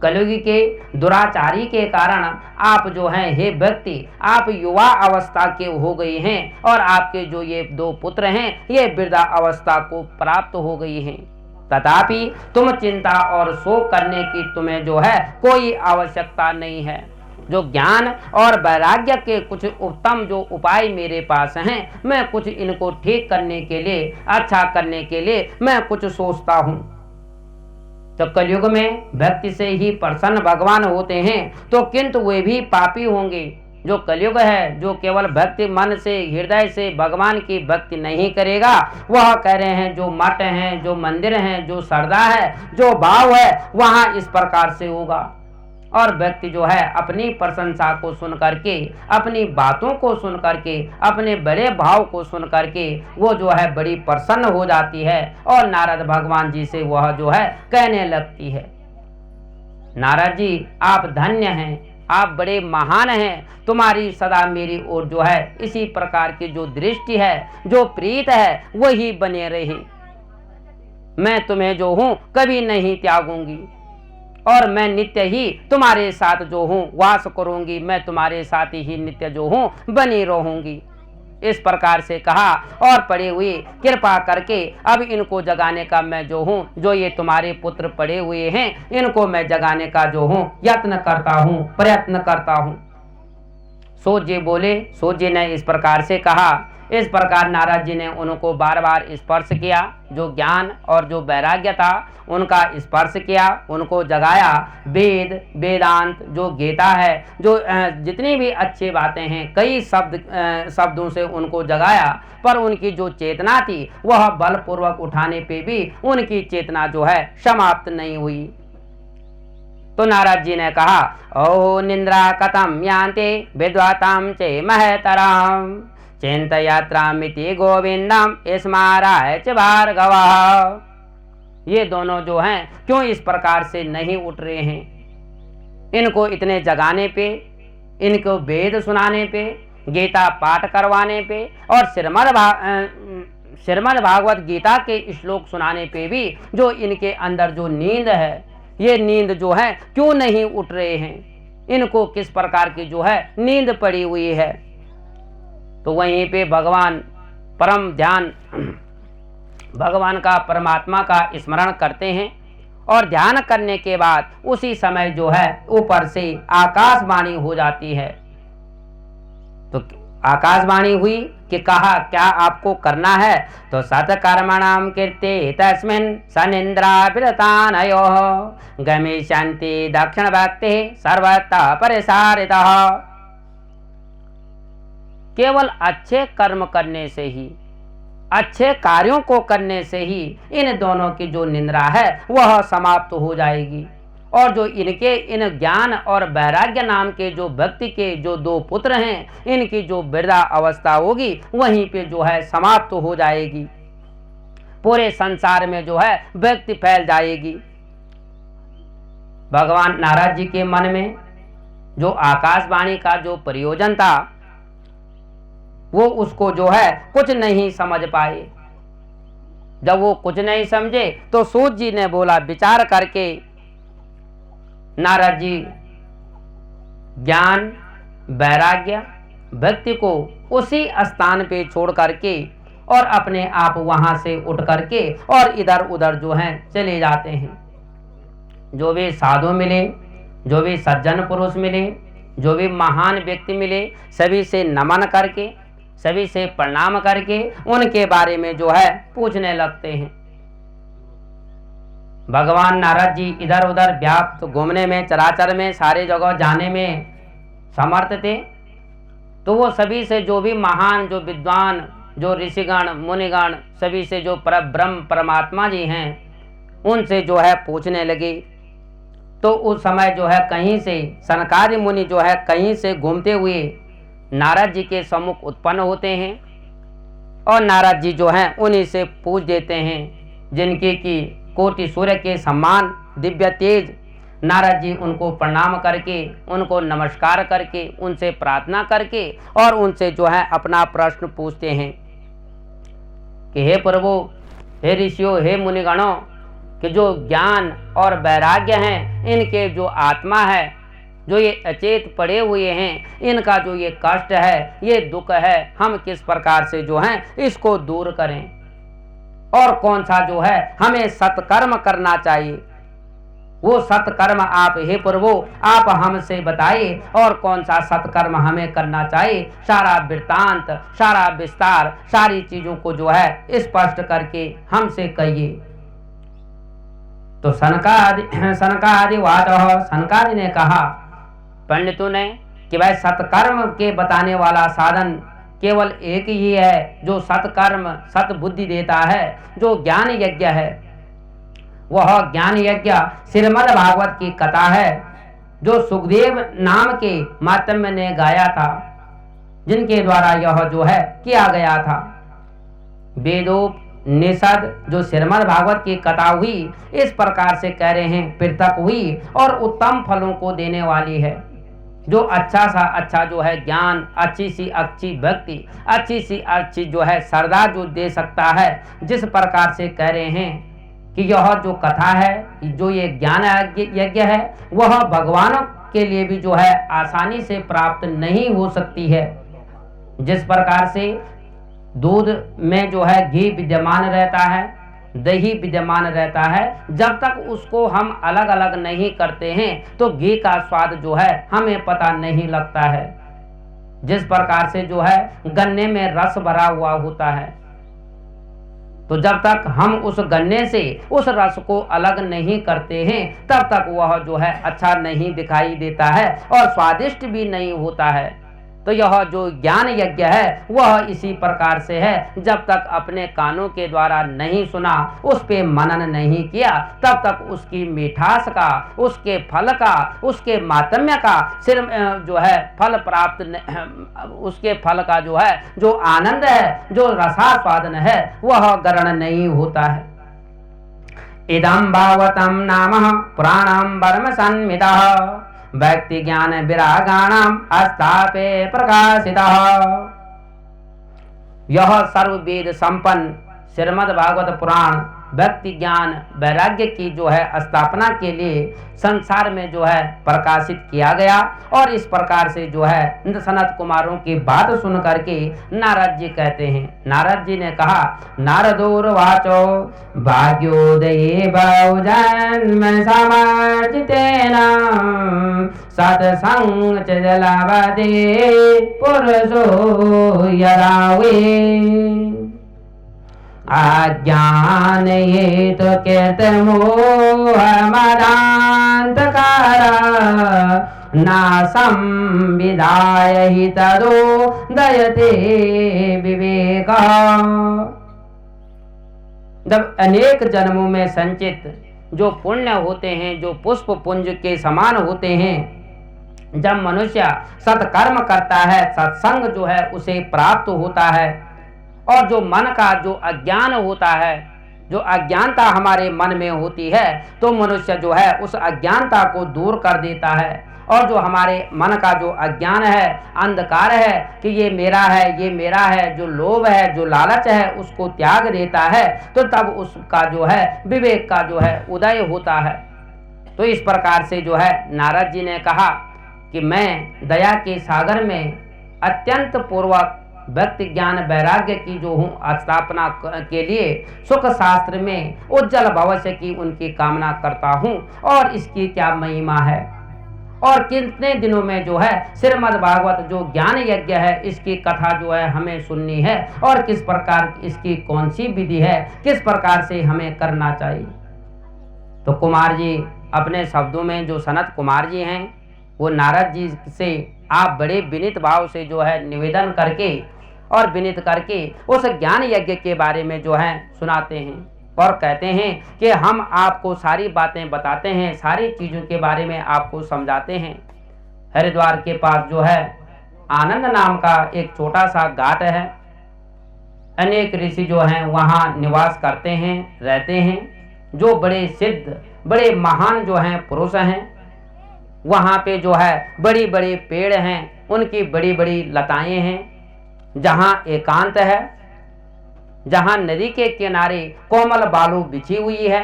कलयुग के दुराचारी के कारण आप जो हैं, हे व्यक्ति, आप युवा अवस्था के हो गए हैं और आपके जो ये दो पुत्र हैं ये वृद्धा अवस्था को प्राप्त हो गई हैं। तथापि तुम चिंता और शोक करने की तुम्हें जो है कोई आवश्यकता नहीं है। जो ज्ञान और वैराग्य के कुछ उत्तम जो उपाय मेरे पास हैं, मैं कुछ इनको ठीक करने के लिए, अच्छा करने के लिए मैं कुछ सोचता हूँ। तो कलयुग में भक्ति से ही प्रसन्न भगवान होते हैं, तो किंतु वे भी पापी होंगे। जो कलयुग है, जो केवल भक्ति मन से, हृदय से भगवान की भक्ति नहीं करेगा, वह कह रहे हैं जो मठ हैं, जो मंदिर हैं, जो श्रद्धा है, जो भाव है, वहाँ इस प्रकार से होगा। और व्यक्ति जो है अपनी प्रशंसा को सुन करके, अपनी बातों को सुन करके, अपने बड़े भाव को सुन करके वो जो है बड़ी प्रसन्न हो जाती है और नारद भगवान जी से वह जो है कहने लगती है, नारद जी आप धन्य हैं, आप बड़े महान हैं, तुम्हारी सदा मेरी ओर जो है इसी प्रकार की जो दृष्टि है, जो प्रीत है, वही बने रहे। मैं तुम्हें जो हूँ कभी नहीं त्यागूंगी और मैं नित्य ही तुम्हारे साथ जो हूँ वास करूंगी, मैं तुम्हारे साथ ही नित्य जो हूँ बनी रहूंगी। इस प्रकार से कहा और पड़े हुए कृपा करके अब इनको जगाने का मैं जो हूँ, जो ये तुम्हारे पुत्र पड़े हुए हैं, इनको मैं जगाने का जो हूँ यत्न करता हूँ, प्रयत्न करता हूँ। सूत जी बोले, सूत जी ने इस प्रकार से कहा। इस प्रकार नारद जी ने उनको बार बार स्पर्श किया, जो ज्ञान और जो वैराग्य था उनका स्पर्श किया, उनको जगाया। वेद, वेदांत, जो गीता है, जो जितनी भी अच्छी बातें हैं, कई शब्दों से उनको जगाया, पर उनकी जो चेतना थी वह बलपूर्वक उठाने पे भी उनकी चेतना जो है समाप्त नहीं हुई। तो नारद जी ने कहा, ओ निंद्रा कथम यान्ते विद्वाताम चे महतराम चिंतयात्रामिति गोविंदम स्माराय च भार्गवः। ये दोनों जो हैं क्यों इस प्रकार से नहीं उठ रहे हैं? इनको इतने जगाने पे, इनको वेद सुनाने पे, गीता पाठ करवाने पे और श्रीमद् भागवत गीता के श्लोक सुनाने पे भी जो इनके अंदर जो नींद है, ये नींद जो है क्यों नहीं उठ रहे हैं, इनको किस प्रकार की जो है नींद पड़ी हुई है। तो वहीं पे भगवान परम ध्यान भगवान का परमात्मा का स्मरण करते हैं और ध्यान करने के बाद उसी समय जो है ऊपर से आकाशवाणी हो जाती है। तो आकाशवाणी हुई कि कहा क्या आपको करना है, तो सत्कर्मणाम कीर्ति तस्मिन् सनिन्द्राभिरतानयो गमिष्यन्ति दक्षिण भक्ति सर्वतः परिसारितः। केवल अच्छे कर्म करने से ही, अच्छे कार्यों को करने से ही इन दोनों की जो निंद्रा है वह समाप्त हो जाएगी, और जो इनके इन ज्ञान और वैराग्य नाम के जो व्यक्ति के जो दो पुत्र हैं, इनकी जो वृद्धा अवस्था होगी वहीं पे जो है समाप्त हो जाएगी, पूरे संसार में जो है व्यक्ति फैल जाएगी। भगवान नारद जी के मन में जो आकाशवाणी का जो प्रयोजन था वो उसको जो है कुछ नहीं समझ पाए। जब वो कुछ नहीं समझे तो सूत जी ने बोला, विचार करके नारद जी ज्ञान वैराग्य व्यक्ति को उसी स्थान पे छोड़ करके और अपने आप वहां से उठ करके और इधर उधर जो हैं चले जाते हैं। जो भी साधु मिले, जो भी सज्जन पुरुष मिले, जो भी महान व्यक्ति मिले, सभी से नमन करके, सभी से प्रणाम करके उनके बारे में जो है पूछने लगते हैं। भगवान नारद जी इधर उधर व्याप्त घूमने में, चराचर में, सारे जगह जाने में समर्थ थे। तो वो सभी से जो भी महान, जो विद्वान, जो ऋषिगण मुनिगण, सभी से जो ब्रह्म परमात्मा जी हैं उनसे जो है पूछने लगे। तो उस समय जो है कहीं से सनकादि मुनि जो है कहीं से घूमते हुए नारद जी के सम्मुख उत्पन्न होते हैं और नारद जी जो हैं उन्हीं से पूछ देते हैं, जिनकी की कोटि सूर्य के समान दिव्य तेज। नारद जी उनको प्रणाम करके, उनको नमस्कार करके, उनसे प्रार्थना करके और उनसे जो है अपना प्रश्न पूछते हैं कि हे प्रभु, हे ऋषियों, हे मुनिगणों, कि जो ज्ञान और वैराग्य हैं, इनके जो आत्मा है, जो ये अचेत पड़े हुए हैं, इनका जो ये कष्ट है, ये दुख है, हम किस प्रकार से जो है इसको दूर करें, और कौन सा जो है हमें सत्कर्म करना चाहिए। वो सत्कर्म आप हे प्रभु आप हमसे बताइए, और कौन सा सत्कर्म हमें करना चाहिए। सारा वृत्तांत, सारा विस्तार, सारी चीजों को जो है स्पष्ट करके हमसे कहिए। तो सनकादि वाचः, सनकादि ने कहा पंडितों ने कि भाई सत्कर्म के बताने वाला साधन केवल एक ही है, जो सत्कर्म सत्बुद्धि देता है, जो ज्ञान यज्ञ है। वह ज्ञान यज्ञ श्रीमद् भागवत की कथा है, जो सुखदेव नाम के मातम्य ने गाया था, जिनके द्वारा यह जो है किया गया था। वेदोप निषद जो श्रीमद् भागवत की कथा हुई, इस प्रकार से कह रहे हैं पृथक हुई और उत्तम फलों को देने वाली है। जो अच्छा सा अच्छा जो है ज्ञान, अच्छी सी अच्छी भक्ति, अच्छी सी अच्छी जो है श्रद्धा जो दे सकता है, जिस प्रकार से कह रहे हैं कि यह जो कथा है, जो ये ज्ञान यज्ञ है, वह भगवान के लिए भी जो है आसानी से प्राप्त नहीं हो सकती है। जिस प्रकार से दूध में जो है घी विद्यमान रहता है, दही विद्यमान रहता है, जब तक उसको हम अलग अलग नहीं करते हैं तो घी का स्वाद जो है हमें पता नहीं लगता है। जिस प्रकार से जो है गन्ने में रस भरा हुआ होता है, तो जब तक हम उस गन्ने से उस रस को अलग नहीं करते हैं तब तक वह जो है अच्छा नहीं दिखाई देता है और स्वादिष्ट भी नहीं होता है। तो यह जो ज्ञान यज्ञ है वह इसी प्रकार से है, जब तक अपने कानों के द्वारा नहीं सुना, उस पे मनन नहीं किया, तब तक उसकी मिठास का, उसके फल का, उसके मातम्य का सिर जो है फल प्राप्त, उसके फल का जो है जो आनंद है, जो रसास्वादन है, वह ग्रहण नहीं होता है। इदं भागवतं नाम पुराणं परम संहितः व्यक्ति ज्ञान विरागाणाम अस्तापे प्रकाशितः। यह सर्ववेद संपन्न श्रीमद् भागवत पुराण भक्ति ज्ञान वैराग्य की जो है स्थापना के लिए संसार में जो है प्रकाशित किया गया। और इस प्रकार से जो है सनत कुमारों की बात सुन करके नारद जी कहते हैं, नारद जी ने कहा, नारदोर्वाचो भाग्योदये बहुजन्म समर्जितेन सत्संग च जलावदे पुरुषो यरावे अज्ञान ये तो कृत मोह मदांतकारा नासं विधाय हि तदो दयते विवेक। जब अनेक जन्मों में संचित जो पुण्य होते हैं, जो पुष्प पुंज के समान होते हैं, जब मनुष्य सत्कर्म करता है, सत्संग जो है उसे प्राप्त होता है, और जो मन का जो अज्ञान होता है, जो अज्ञानता हमारे मन में होती है, तो मनुष्य जो है उस अज्ञानता को दूर कर देता है। और जो हमारे मन का जो अज्ञान है, अंधकार है कि ये मेरा है, ये मेरा है, जो लोभ है, जो लालच है, उसको त्याग देता है, तो तब उसका जो है विवेक का जो है उदय होता है। तो इस प्रकार से जो है नारद जी ने कहा कि मैं दया के सागर में अत्यंत पूर्वक भक्ति ज्ञान वैराग्य की जो हूँ स्थापना के लिए सुख शास्त्र में उज्जवल भविष्य की उनकी कामना करता हूँ। और इसकी क्या महिमा है और कितने दिनों में जो है श्रीमद् भागवत जो ज्ञान यज्ञ है, इसकी कथा जो है हमें सुननी है, और किस प्रकार इसकी कौन सी विधि है, किस प्रकार से हमें करना चाहिए। तो कुमार जी अपने शब्दों में, जो सनत कुमार जी हैं, वो नारद जी से आप बड़े विनीत भाव से जो है निवेदन करके और विनीत करके उस ज्ञान यज्ञ के बारे में जो है सुनाते हैं और कहते हैं कि हम आपको सारी बातें बताते हैं, सारी चीज़ों के बारे में आपको समझाते हैं। हरिद्वार के पास जो है आनंद नाम का एक छोटा सा घाट है। अनेक ऋषि जो हैं वहाँ निवास करते हैं, रहते हैं, जो बड़े सिद्ध, बड़े महान जो हैं पुरुष हैं। वहाँ पे जो है बड़ी बड़ी पेड़ हैं, उनकी बड़ी बड़ी लताएं हैं, जहाँ एकांत है, जहाँ नदी के किनारे कोमल बालू बिछी हुई है,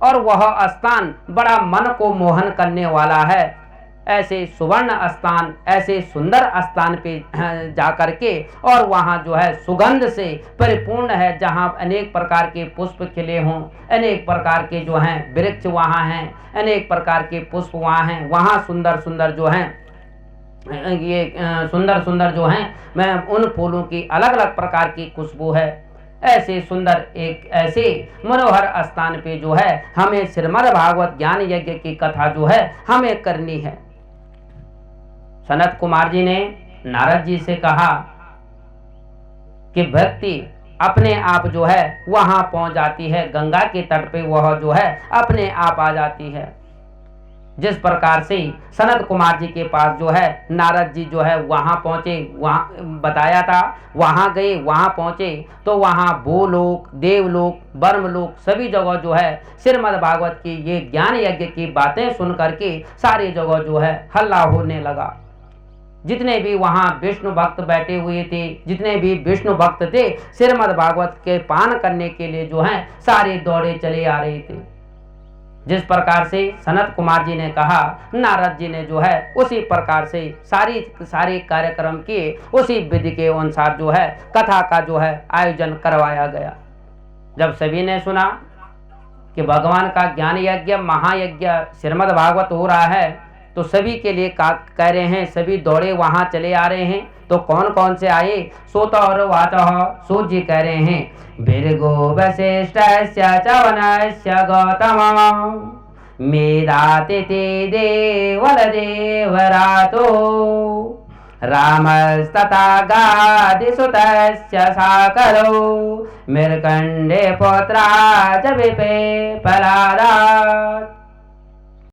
और वह स्थान बड़ा मन को मोहन करने वाला है। ऐसे सुवर्ण स्थान, ऐसे सुंदर स्थान पे जा कर के, और वहाँ जो है सुगंध से परिपूर्ण है, जहाँ अनेक प्रकार के पुष्प खिले हों, अनेक प्रकार के जो हैं वृक्ष वहाँ हैं, अनेक प्रकार के पुष्प वहाँ हैं। वहाँ सुंदर सुंदर जो हैं, ये सुंदर सुंदर जो हैं, मैं उन फूलों की अलग अलग प्रकार की खुशबू है। ऐसे सुंदर एक ऐसे मनोहर स्थान पे जो है हमें श्रीमद् भागवत ज्ञान यज्ञ की कथा जो है हमें करनी है। सनत कुमार जी ने नारद जी से कहा कि भक्ति अपने आप जो है वहां पहुंच जाती है, गंगा के तट पे वह जो है अपने आप आ जाती है। जिस प्रकार से सनत कुमार जी के पास जो है नारद जी जो है वहां पहुंचे, वहां बताया था, वहां गए, वहां पहुंचे तो वहां भूलोक, देवलोक, ब्रह्मलोक सभी जगह जो है श्रीमद् भागवत की ये ज्ञान यज्ञ की बातें सुन करके सारी जगह जो है हल्ला होने लगा। जितने भी वहाँ विष्णु भक्त बैठे हुए थे, जितने भी विष्णु भक्त थे, श्रीमद् भागवत के पान करने के लिए जो है सारे दौड़े चले आ रहे थे। जिस प्रकार से सनत कुमार जी ने कहा, नारद जी ने जो है उसी प्रकार से सारी कार्यक्रम किए, उसी विधि के अनुसार जो है कथा का जो है आयोजन करवाया गया। जब सभी ने सुना कि भगवान का ज्ञान यज्ञ, महायज्ञ श्रीमद् भागवत हो रहा है, तो सभी के लिए कह रहे हैं, सभी दौड़े वहां चले आ रहे हैं। तो कौन कौन से आए? सोत और वाच सूत जी कह रहे हैं, भृगो वशिष्ठस्य चवनस्य गौतम मेधातिथि देवल देवरातो रामस्तथा गादिसुतस्य साकरो मृकण्डे पुत्रा च विपे प्रहलादात्।